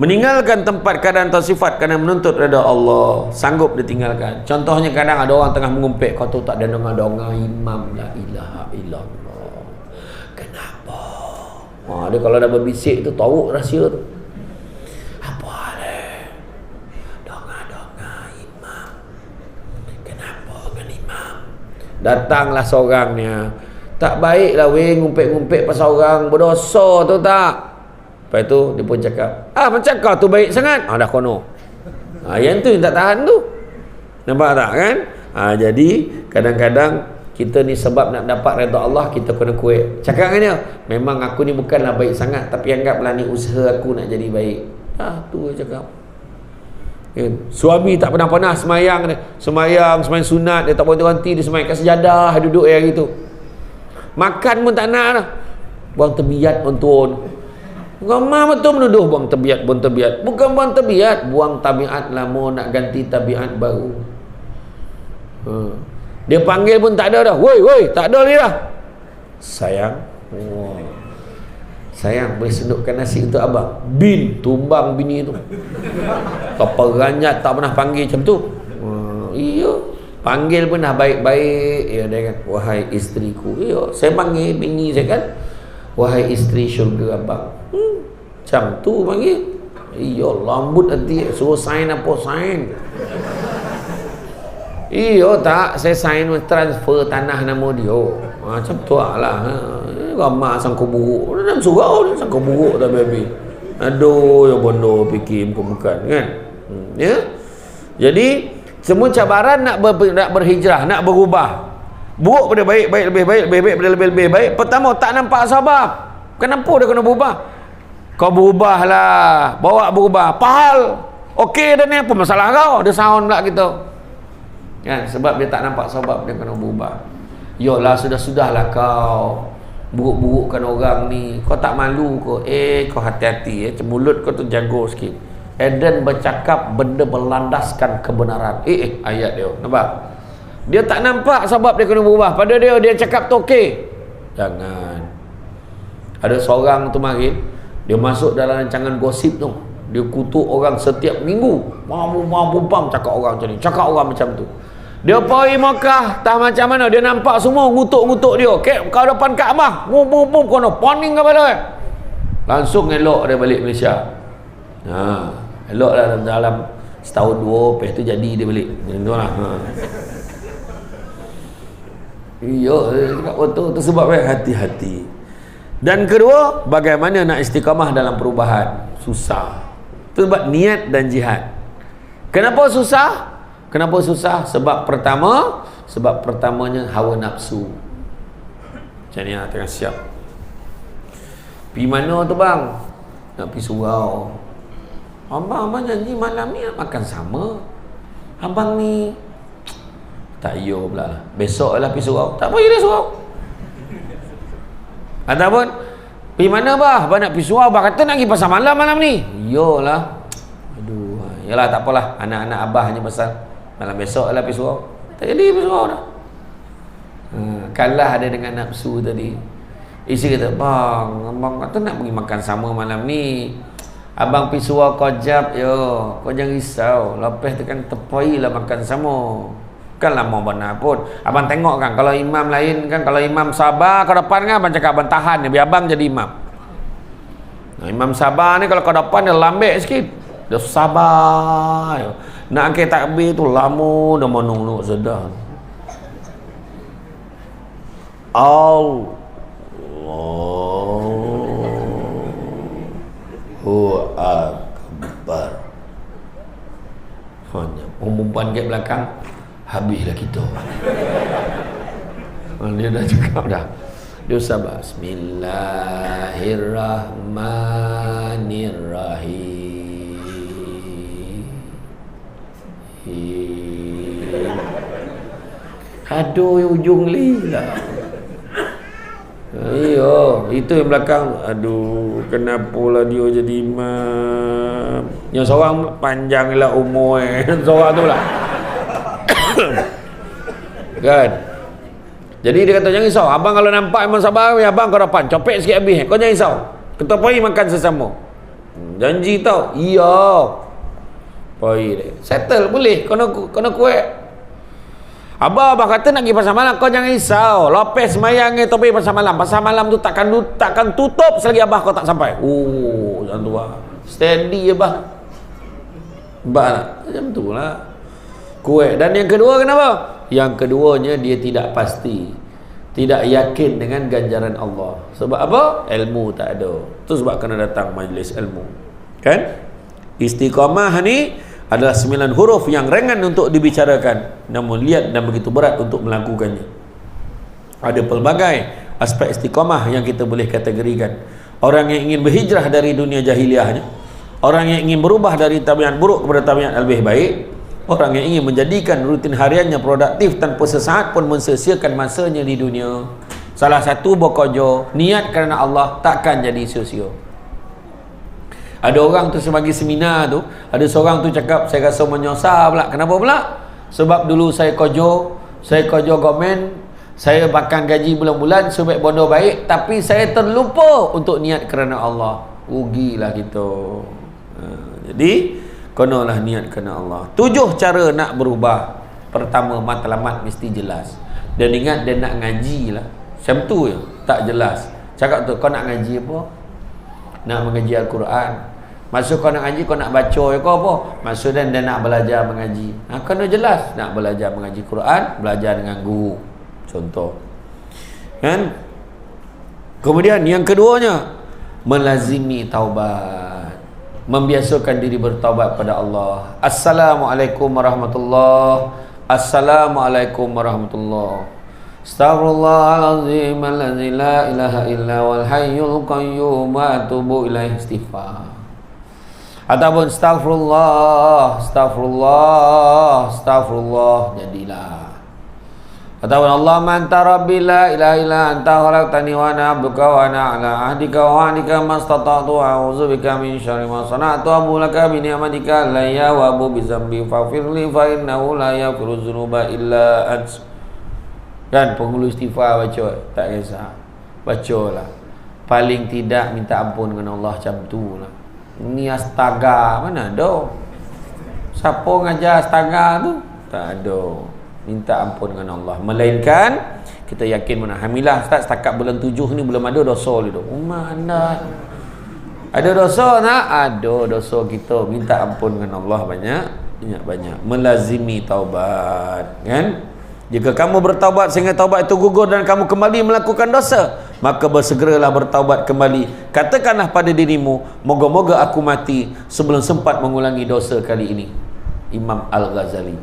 Meninggalkan tempat keadaan atau sifat kerana menuntut redha Allah, sanggup ditinggalkan. Contohnya kadang ada orang tengah mengumpet, kau tahu tak ada dengar imam la ilaha illallah. Kenapa? Dia kalau dah berbisik tu tahu rahsia tu. Apa dia? Dengar imam. Kenapa dengan imam? Datanglah seorangnya. Tak baiklah weh ngumpet-ngumpet pasal orang berdosa tu tak. Lepas tu dia pun cakap, macam kau tu baik sangat. Dah kono. Yang tu yang tak tahan tu. Nampak tak kan? Jadi kadang-kadang kita ni sebab nak dapat redha Allah, kita kena kuat. Cakap dengan dia, memang aku ni bukanlah baik sangat, tapi anggaplah ni usaha aku nak jadi baik. Tu dia cakap. Suami tak pernah semayang dia. Semayang sunat, dia tak berhenti-henti, dia semayang kat sejadah, duduk hari tu. Makan pun tak nak dah. Buang terbiat pun turun. Ramai betul menuduh buang tabiat, buang tabiat. Bukan buang tabiat, buang tabiat lama nak ganti tabiat baru. Dia panggil pun tak ada dah. Woi, tak ada lagi dah. Sayang. Sayang, boleh sedukkan nasi untuk abang. Bin, tumbang bini tu. Keperanyat tak pernah panggil macam tu. Iya. Panggil pun dah baik-baik. Ya, dia kan, wahai isteriku. Ya, saya panggil bini saya kan. wahai isteri syurga abang. Macam tu panggil. Iya, lambut hati. Suruh sign apa sign. Iya tak, saya sign transfer tanah nama dia. Macam tu lah. Ramah sangka buruk. Dalam surau sangka buruk tak habis. Aduh, ya bondo fikir bukan kan. Ya. Jadi semua cabaran nak berhijrah, nak berubah. Buruk pada baik, baik lebih baik, lebih baik pada lebih baik. Pertama tak nampak sebab. Kenapa dia kena berubah? Kau berubahlah, bawa berubah. Pahal. Okey dah ni, apa masalah kau? Dia sound pula kita. Kan, sebab dia tak nampak sebab dia kena berubah. Yolah, sudah-sudahlah kau buruk-burukkan orang ni. Kau tak malu kau? Kau hati-hati mulut kau tu jago sikit. Eden bercakap benda berlandaskan kebenaran. Ayat dia. Nampak? Dia tak nampak sebab dia kena berubah. Pada dia cakap tu okey. Jangan. Ada seorang tu mari, dia masuk dalam rancangan gosip tu. Dia kutuk orang setiap minggu. Mampu cakap orang macam ni, cakap orang macam tu. Dia pergi Makkah, tak macam mana, dia nampak semua ngutuk-ngutuk dia. Kau depan Kaabah, bum kono, poning kepala. Langsung elok dia balik Malaysia. Elok lah dalam setahun dua, lepas tu jadi dia balik. Itulah. Iya, cakap betul tu sebab hati-hati. Dan kedua, bagaimana nak istiqamah dalam perubahan? Susah. Itu sebab niat dan jihad. Kenapa susah? Kenapa susah? Sebab pertamanya hawa nafsu. Macam ni tengah siap. Pergi mana tu bang? Nak pergi surau. Abang janji malam ni nak makan sama. Abang ni tak iyo pula lah. Besok lah pergi surau. Tak pergi dah surau. Ataupun pergi mana bah? Abang nak pergi surau. Abang kata nak pergi pasar malam ni. Iyalah. Aduh. Yalah tak apalah. Anak-anak abah hanya pasal malam besok lah pergi surau. Tak jadi pergi surau dah. Kalah ada dengan nafsu tadi. Isteri kata, bang, abang kata nak pergi makan sama malam ni. Abang pergi surau kau jap yo. Kau jangan risau. Lepas tu kan terpoi lah makan sama. Kan lama benar pun. Abang tengok kan, kalau imam lain kan, kalau imam sabar kau depan kan, abang cakap abang tahan biar abang jadi imam. Imam sabar ni kalau kau depan dia lambek sikit. Dia sabar. Nak angkat takbir tu lama dah menung sedar. Allahu Akbar. Hanya perempuan kat belakang, habislah kita. Dia dah cakap dah. Dia sabar. Bismillahirrahmanirrahim. Aduh, ujung lila. Iyo, itu yang belakang. Aduh, kenapalah dia jadi imam. Yang seorang panjanglah umur seorang tu lah. Kan? Jadi dia kata jangan risau. Abang kalau nampak imam sabar, abang kau depan. Copek sikit habis. Kau jangan risau. Kita pergi makan sesama. Janji tau. Iya. Pergi dia. Settle boleh. Kena kuat. Abang kata nak pergi pasar malam, kau jangan risau. Lepas semayang ni pergi pasar malam. Pasar malam tu takkan tutup selagi abah kau tak sampai. Jangan tu lah. Steady abah. Abah macam tu lah. Kuat. Dan yang kedua kenapa? Yang keduanya dia tidak pasti, tidak yakin dengan ganjaran Allah. Sebab apa? Ilmu tak ada. Itu sebab kena datang majlis ilmu. Kan? Istiqamah ni adalah 9 huruf yang ringan untuk dibicarakan, namun liat dan begitu berat untuk melakukannya. Ada pelbagai aspek istiqamah yang kita boleh kategorikan. Orang yang ingin berhijrah dari dunia jahiliahnya, orang yang ingin berubah dari tabiat buruk kepada tabiat lebih baik, orang yang ingin menjadikan rutin hariannya produktif tanpa sesaat pun mensia-siakan masanya di dunia. Salah satu bekerja niat kerana Allah, takkan jadi sia-sia. Ada orang tu sebagi seminar tu, ada seorang tu cakap, saya rasa menyosal pula. Kenapa pula? Sebab dulu saya kerja government, saya makan gaji bulan-bulan sebaik bondo baik, tapi saya terlupa untuk niat kerana Allah. Rugilah kita. Jadi kenalah niat kerana Allah. 7 cara nak berubah. Pertama, matlamat mesti jelas. Dan ingat dia nak ngaji lah. Macam tu je, tak jelas. Cakap tu, kau nak ngaji apa? Nak mengaji Al-Quran. Maksud kau nak ngaji, kau nak baca kau apa? Maksudnya dia nak belajar mengaji. Kena jelas, nak belajar mengaji Quran, belajar dengan guru. Contoh. Kan? Kemudian yang keduanya, melazimi taubat. Membiasakan diri bertaubat pada Allah. Assalamualaikum warahmatullahi. Assalamualaikum warahmatullahi. Astaghfirullahaladzim alladzi la ilaha illa wal hayyul qayyum wa atubu ilaih. Istighfar. Ataupun astagfirullah, astagfirullah, astagfirullah, jadilah. Ataupun Allahumma anta rabbi la ilaha illa anta khalaqtani wa ana abduka wa ana ala ahdika wa wa'dika mastata'tu a'udzubika min syarri ma sana'tu abu laka bi ni'matika alayya wa abu bi dzambi faghfirli fa innahu la yaghfiru dzunuba illa ant. Kan penghulu istighfar baca, tak kisah. Bacalah. Paling tidak minta ampun dengan Allah macam tu lah. Ni astaga mana ada? Siapa ngajar astaga tu? Tak ada. Minta ampun dengan Allah. Melainkan kita yakin mana. Alhamdulillah Ustaz, setakat bulan 7 ni belum ada dosa tu. Mana ada dosa tak? Ada dosa kita. Minta ampun dengan Allah banyak. Melazimi taubat, kan? Jika kamu bertaubat sehingga taubat itu gugur dan kamu kembali melakukan dosa, maka bersegeralah bertaubat kembali. Katakanlah pada dirimu, moga-moga aku mati sebelum sempat mengulangi dosa kali ini. Imam Al-Ghazali.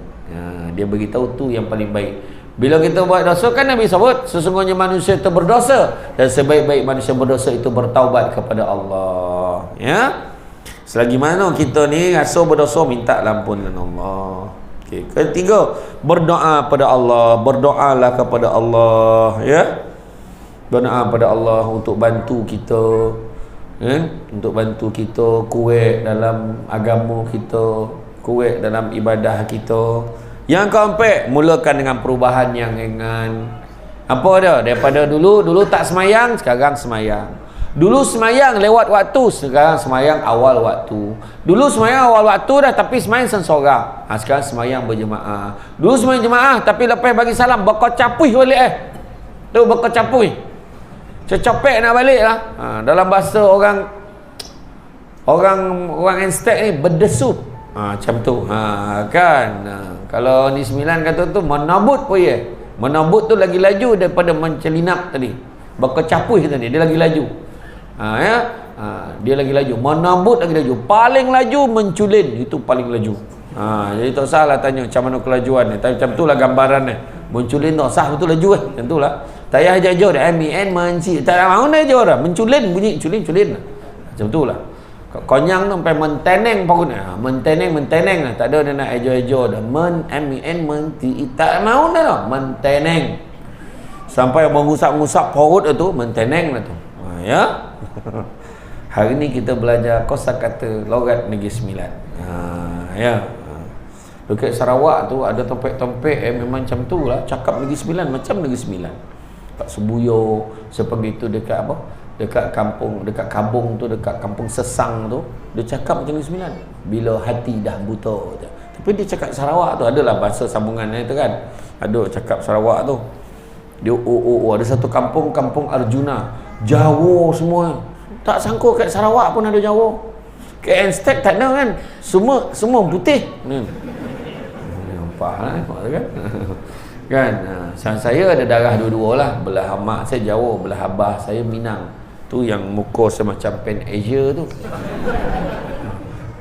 Dia beritahu tu yang paling baik. Bila kita buat dosa, kan Nabi sebut sesungguhnya manusia itu berdosa dan sebaik-baik manusia berdosa itu bertaubat kepada Allah. Ya. Selagi mana kita ni rasa berdosa, minta ampun dengan Allah. Okay. Ketiga, berdoa pada Allah. Berdoalah kepada Allah, ya. Berdoa pada Allah untuk bantu kita, untuk bantu kita kuat dalam agama kita, kuat dalam ibadah kita. Yang keempat, mulakan dengan perubahan yang ringan. Apa dia? Daripada dulu tak semayang, sekarang semayang. Dulu semayang lewat waktu, sekarang semayang awal waktu. Dulu semayang awal waktu dah, tapi semayang sensorang. Sekarang semayang berjemaah. Dulu semayang jemaah, tapi lepas bagi salam berkocapui balik tu berkocapui. Cecopek nak balik lah. Dalam bahasa orang Aztec ni berdesu. Macam tu. Kan. Kalau ni 9 kata tu menabut pun ya. Menabut tu lagi laju daripada mencelinap tadi. Berkocapui tadi, dia lagi laju. Dia lagi laju. Menambut lagi laju. Paling laju menculin, itu paling laju. Jadi tak salah tanya macam mana kelajuan ni. Tapi macam itulah gambaran ni. Menculin tak sah betul laju Macam itulah. Tak payah jauh-jauh dah. M-E-N menci. Tak ada mana je orang. Menculin bunyi culin. Macam itulah. Konyang tu sampai menteneng pun. Menteneng lah. Tak ada dia nak ejo-ejo dah. M-E-N menti. Tak mau dah. Menteneng. Sampai mengusap-ngusap perut tu menteneng lah tu. Ya. Hari ni kita belajar kosakata logat Negeri Sembilan. Ya. Dekat Sarawak tu ada topik-topik memang macam tu lah. Cakap Negeri Sembilan macam Negeri Sembilan. Kat Sebuyo, seperti tu dekat apa? Dekat kampung, dekat Kabung tu, dekat Kampung Sesang tu, dia cakap macam Negeri Sembilan. Bila hati dah buta. Tapi dia cakap Sarawak tu adalah bahasa sambungan itu kan. Ada cakap Sarawak tu. Dia ada satu kampung Arjuna. Jawa semua. Tak sangka kat Sarawak pun ada Jawa. Kat Aztec tak ada kan. Semua putih. Nampak lah kan. Kan. Saya ada darah dua-dua lah. Belah mak saya Jawa, belah abah saya Minang. Tu yang muka semacam Pan Asia tu.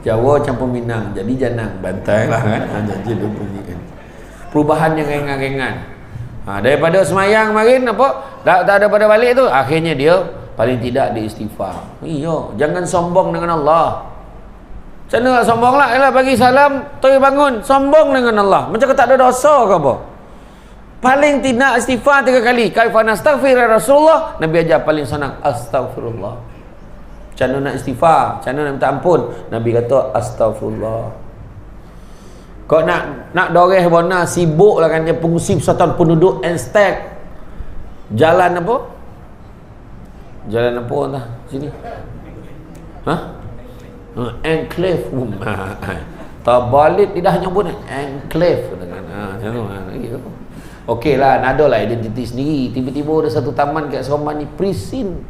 Jawa campur Minang. Jadi janang bantai lah kan. Jadi dia bunyi kan. Perubahan yang ringan-ringan. Daripada semayang marin apa tak ada pada balik tu, akhirnya dia paling tidak dia istighfar. Jangan sombong dengan Allah. Macam mana nak sombong lah? Yalah, bagi salam terus bangun sombong dengan Allah. Macam tak ada dosa ke apa? Paling tidak istighfar 3 kali. Kaifa nastaghfir Rasulullah, Nabi ajar paling senang astaghfirullah. Macam mana nak istighfar, macam mana nak minta ampun, Nabi kata astaghfirullah. Kau nak doreh bona sibuk lah kan dia pengusi persatuan penduduk Aztec. Jalan apa? Jalan apa entah sini? Enclave. Tabalit tidak hanya pun enclave okey lah, ada lah identiti sendiri. Tiba-tiba ada satu taman kat Seremban ni prison.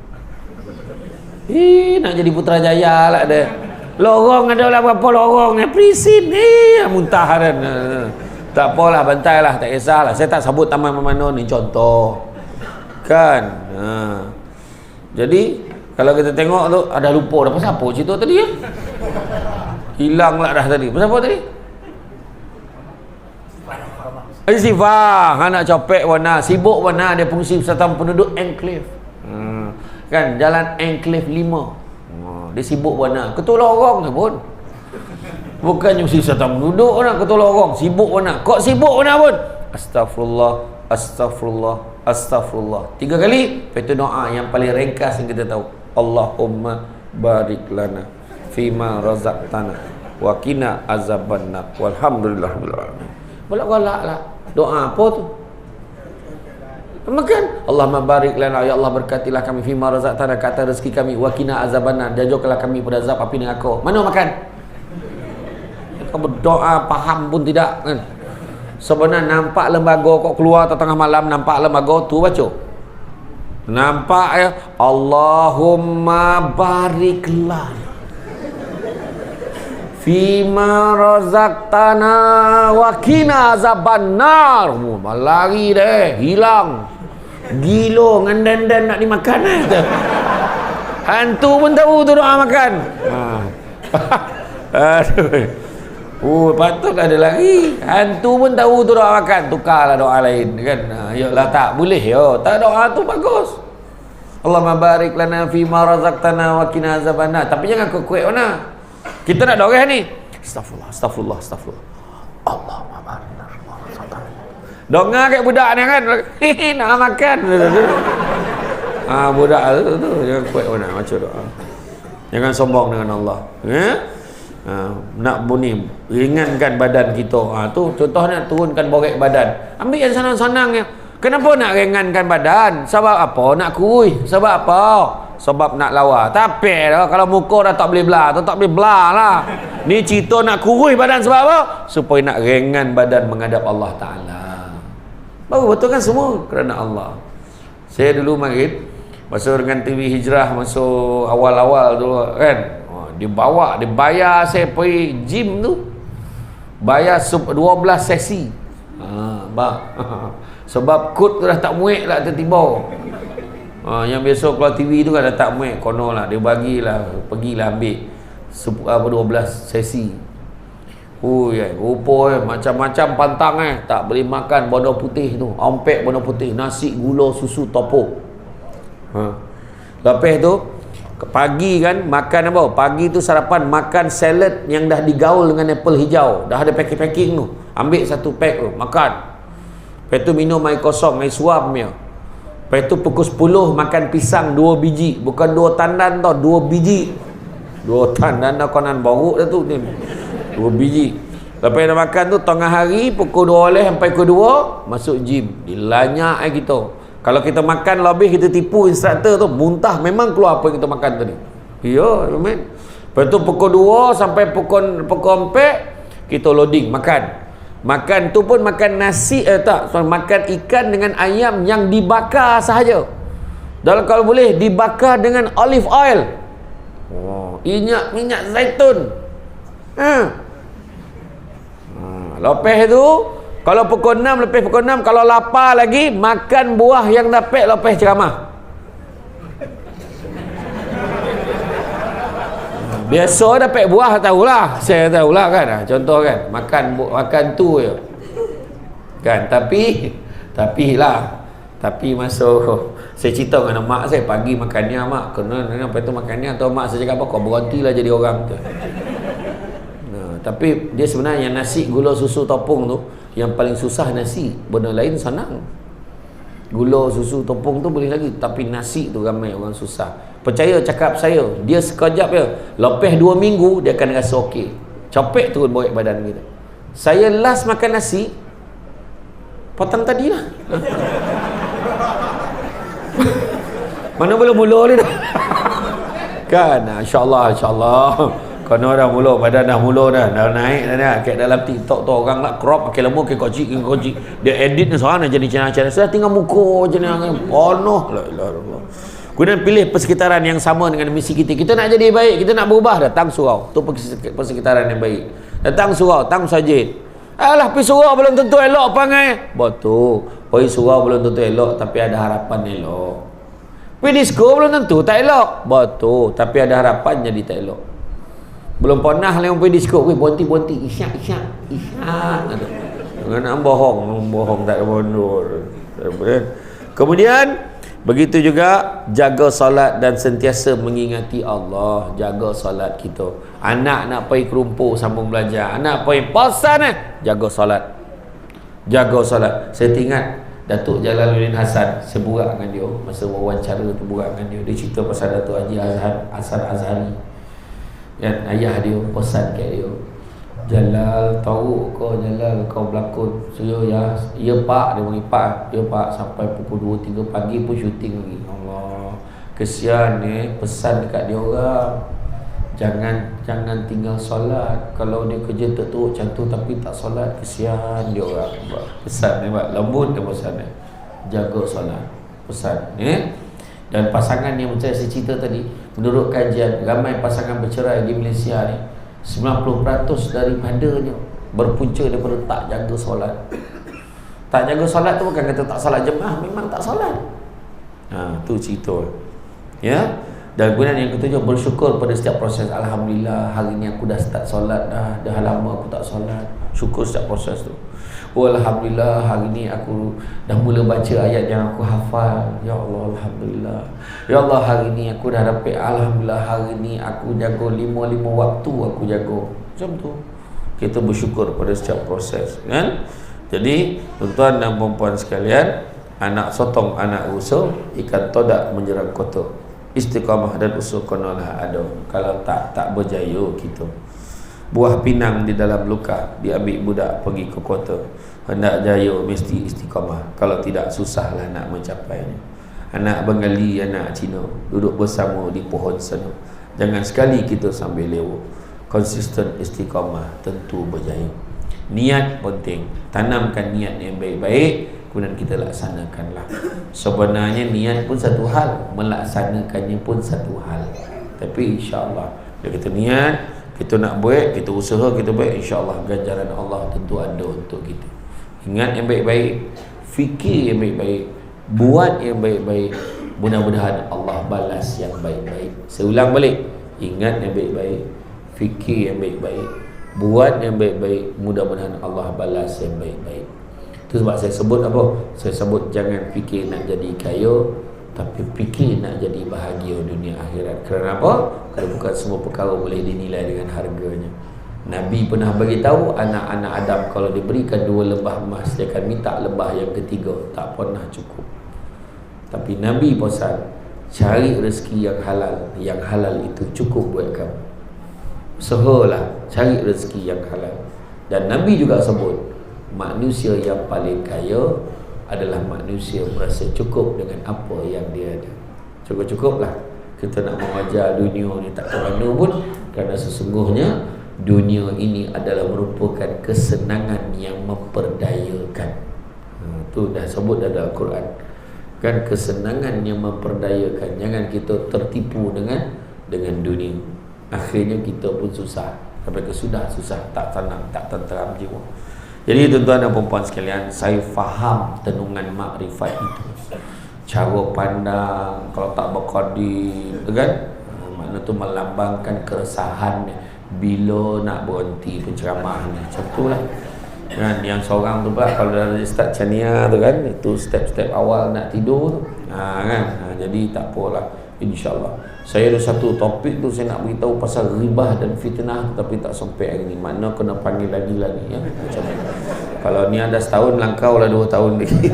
Nak jadi Putrajaya lah dia. Lorong ada lah berapa lorong ni, prisin muntah kan. Tak apalah, bantai lah, tak kisahlah. Saya tak sebut taman mana ni, contoh kan. Jadi kalau kita tengok tu, ada lupa dah pasal apa cerita tadi ya? Hilang lah dah tadi. Pasal apa tadi? Sifah, nak copek warna, sibuk warna, dia fungsi persatuan penduduk enclave. Kan, jalan enclave 5. Dia sibuk warna, ketua lorong tu pun. Bukan fungsi persatuan penduduk nak ketua lorong, sibuk warna. Kok sibuk warna pun? Astagfirullah, astagfirullah, astagfirullah. 3 kali, itu doa yang paling ringkas yang kita tahu. Allahumma barik lana fima razaqtana wa qina azabannar walhamdulillahirabbil alamin. Balak-balak lah. Doa apa tu? Makan. Allahumma barik lana, ya Allah berkatilah kami fima razaqtana, kata rezeki kami, wa qina azabannar, dan jauhkanlah kami pada azab api neraka. Mana makan? Kau berdoa faham pun tidak kan? Sebenarnya nampak lembaga kok keluar tengah malam, nampak lembaga tu baca. Nampak ya, Allahumma bariklah fima razaqtana wa qina azabannar. Lari deh, hilang. Gilo ngandan-dan nak dimakan tu. Hantu pun tahu tu doa makan. Aduh. Patut ada lagi. Hantu pun tahu tu doa makan. Tukarlah doa lain kan. Yalah tak boleh yo. Tak, doa tu bagus. Allahumma barik lana fima razaqtana wa qina azabannar. Tapi jangan kuat mana. Kita nak doa ni. Astagfirullah, astagfirullah, astagfirullah. Allahumma barik lana fima razaqtana. Doa kayak budak ni kan. Nak makan. Budak tu jangan kuat mana macam doa. Jangan sombong dengan Allah. Nak bunyi ringankan badan kita, tu contohnya turunkan borek badan. Ambil yang senang-senang ya. Kenapa nak ringankan badan? Sebab apa? Nak kurui. Sebab apa? Sebab nak lawa. Tapi kalau muka dah tak boleh belah, tak boleh belah lah. Ni cerita nak kurui badan sebab apa? Supaya nak ringan badan menghadap Allah Ta'ala. Baru betul kan semua kerana Allah. Saya dulu makin masuk dengan TV Hijrah, masuk awal-awal tu kan, dia bawa, dia bayar saya pergi gym tu, bayar 12 sesi. Sebab kod tu dah tak muat lah tiba-tiba. Yang biasa keluar TV tu kan dah tak muat, kono lah dia bagilah, pergilah ambil 12 sesi. Rupa macam-macam pantang tak boleh makan bono putih tu, ompek bono putih, nasi, gula, susu, topok. Lepas tu pagi kan makan apa? Pagi tu sarapan makan salad yang dah digaul dengan apple hijau. Dah ada packing-packing tu. Ambil satu pack tu, makan. Lepas tu minum air kosong, air suam dia. Lepas tu pukul 10 makan pisang 2 biji. Bukan 2 tandan tau, 2 biji. 2 tandan dah konan boruk dah tu. 2 biji. Lepas dah makan tu tengah hari pukul 2 sampai pukul 2 masuk gym. Dilanyak kita. Kalau kita makan lebih, kita tipu instruktur tu, muntah memang keluar apa yang kita makan tadi. Ya, amen. Lepas tu pukul 2 sampai pukul 4 kita loading makan. Makan tu pun makan nasi makan ikan dengan ayam yang dibakar sahaja. Dan kalau boleh dibakar dengan olive oil. Minyak zaitun. Lepas tu kalau pukul 6, lepas pukul 6, kalau lapar lagi, makan buah yang dapat lepas ceramah. Biasa dapat buah tahulah, saya tahulah kan. Contoh kan, makan tu je. Kan, tapi masuk saya cerita dengan mak saya, pagi makannya mak, kena lepas tu makannya, atau mak saya cakap apa, kau berhentilah jadi orang tu. Tapi dia sebenarnya nasi, gula, susu, topung tu yang paling susah nasi. Benda lain senang. Gula, susu, topung tu boleh lagi, tapi nasi tu ramai orang susah. Percaya cakap saya, dia sekejap je, lepas 2 minggu dia akan rasa okey. Copek turun berat badan kita. Saya last makan nasi petang tadi lah. Mana belum mula ni dah. Kan, insyaAllah Kena dah mula, badan dah mula dah naik dah. Kayak dalam TikTok tu orang nak crop pakai lama, kayak kocik. Dia edit ni seorang nak jadi channel. Sudah tinggal muka je ni. Penuh. La ilaha illallah. Kemudian pilih persekitaran yang sama dengan misi kita. Kita nak jadi baik, kita nak berubah, datang surau. Itu persekitaran yang baik. Datang surau, datang masjid. Alah, pergi surau belum tentu elok pangai. Betul. Pergi surau belum tentu elok, tapi ada harapan elok. Pergi disko belum tentu tak elok. Betul. Tapi ada harapan jadi tak elok. Belum pernah lah yang pergi disko. Bonti-bonti. Isyak. Nak bohong tak ada bondur. Kemudian begitu juga jaga solat dan sentiasa mengingati Allah. Jaga solat kita. Anak nak pergi kerumpuk sambung belajar, anak pergi pasan jaga solat. Jaga solat. Saya ingat Datuk Jalaluddin Hasan, saya burak dengan dia masa wawancara tu, burak dengan dia. Dia cerita pasal Datuk Haji Hasan Azhari. Dan ayah dia pesan kat dia, Jalal, tahu kau berlakon. Ya pak, dia panggil pak. Ya pak, sampai pukul 2-3 pagi pun syuting lagi. Allah, kesian pesan dekat dia orang. Jangan tinggal solat. Kalau dia kerja terturut macam tu tapi tak solat, kesian dia orang. Pesan ni pak, lembut dia pesan ni. Jaga solat. Pesan Dan pasangan yang macam saya cerita tadi, menurut kajian, ramai pasangan bercerai di Malaysia ni 90% daripadanya berpunca daripada tak jaga solat. Tak jaga solat tu bukan kata tak solat jemaah, memang tak solat. Tu cerita. Ya. Dan kemudian yang ketujuh, bersyukur pada setiap proses. Alhamdulillah, hari ni aku dah start solat dah lama aku tak solat. Syukur setiap proses tu. Alhamdulillah, hari ni aku dah mula baca ayat yang aku hafal. Ya Allah, Alhamdulillah. Ya Allah, hari ni aku dah dapat. Alhamdulillah, hari ni aku jaga 5 waktu aku jaga. Macam tu. Kita bersyukur pada setiap proses, kan? Jadi, tuan-tuan dan puan-puan sekalian, anak sotong, anak rusa, ikan todak menjerang kotak. Istiqamah dan usul konolah ada. Kalau tak berjaya kita. Buah pinang di dalam luka, diambil budak pergi ke kota. Hendak jaya mesti istiqamah. Kalau tidak, susahlah nak mencapainya. Anak Bengali, anak Cina duduk bersama di pohon sana. Jangan sekali kita sambil lewat. Konsisten istiqamah tentu berjaya. Niat penting. Tanamkan niat yang baik-baik, kemudian kita laksanakanlah. Sebenarnya niat pun satu hal, melaksanakannya pun satu hal. Tapi insya-Allah bila kita niat, kita nak buat, kita usaha, kita buat, insya-Allah ganjaran Allah tentu ada untuk kita. Ingat yang baik-baik, fikir yang baik-baik, buat yang baik-baik. Mudah-mudahan Allah balas yang baik-baik. Saya ulang balik, ingat yang baik-baik, fikir yang baik-baik, buat yang baik-baik. Mudah-mudahan Allah balas yang baik-baik. Itu sebab saya sebut apa? Saya sebut jangan fikir nak jadi kaya, tapi fikir nak jadi bahagia dunia akhirat. Kerana apa? Kerana bukan semua perkara boleh dinilai dengan harganya. Nabi pernah bagi tahu anak-anak Adam kalau diberikan 2 lembah emas, dia akan minta lembah yang ketiga, tak pernah cukup. Tapi Nabi pesan, cari rezeki yang halal. Yang halal itu cukup buat kamu. Usahalah cari rezeki yang halal. Dan Nabi juga sebut, manusia yang paling kaya adalah manusia merasa cukup dengan apa yang dia ada. Cukup-cukuplah. Kita nak mengajar dunia ni tak ke mana pun, kerana sesungguhnya dunia ini adalah merupakan kesenangan yang memperdayakan. Itu dah sebut dalam Al-Quran. Kan kesenangan yang memperdayakan. Jangan kita tertipu dengan dunia. Akhirnya kita pun susah. Sampai ke sudah susah, tak tenang, tak tenteram jiwa. Jadi tuan-tuan dan puan-puan sekalian, saya faham tenungan makrifat itu. Cara pandang, kalau tak berkodim, kan? Makna tu melambangkan keresahan bila nak berhenti penceramah ni. Macam tu lah. Kan? Yang seorang tu pula kalau dah start chania tu kan, itu step-step awal nak tidur tu. Kan? Jadi tak apalah. InsyaAllah. Saya ada satu topik tu saya nak beritahu pasal ribah dan fitnah, tapi tak sampai hari ni. Mana kena panggil lagi ya. Macam ni. Kalau ni ada setahun, langkau lah 2 tahun lagi.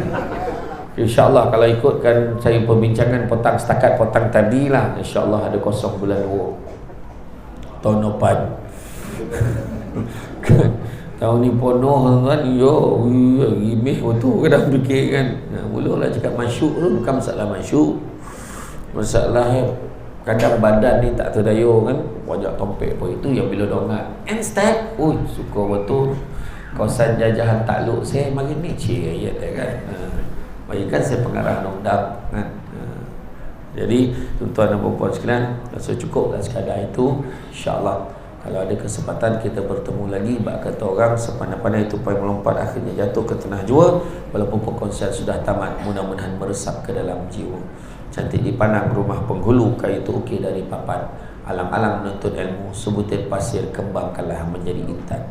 InsyaAllah kalau ikutkan saya perbincangan setakat petang tadi lah, InsyaAllah ada kosong bulan 2 tahun depan. Tahun ni penuh kan. Gimih betul kadang fikir kan. Mulalah cakap masyuk tu bukan masalah masyuk. Masalah kadang badan ni tak terdaya kan. Wajak tompek pun itu yang bila dongat step. Suka betul. Kawasan jajahan takluk saya makin ni ayat kan. Bagi kan saya pengarah undang kan. Jadi tuan-tuan dan puan-puan sekalian, rasa cukuplah sekadar itu. InsyaAllah kalau ada kesempatan kita bertemu lagi. Bak kata orang, sepandai-pandai tupai melompat akhirnya jatuh ke tanah jua. Walaupun perkongsian sudah tamat, mudah-mudahan meresap ke dalam jiwa. Cantik dipandang rumah penghulu, kayu tu ukir dari papan. Alang-alang menuntut ilmu, sebutir pasir kembangkanlah menjadi intan.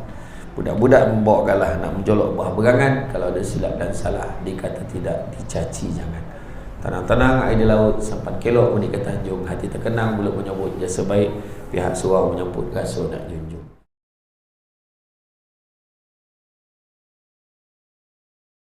Budak-budak membawa galah nak menjolok buah berangan. Kalau ada silap dan salah, dikata tidak, dicaci jangan. Tenang-tenang air di laut, sampan kelok menikah Tanjung. Hati terkenang mulut menyebut jasa baik, pihak surau menyebut rasa nak jujur.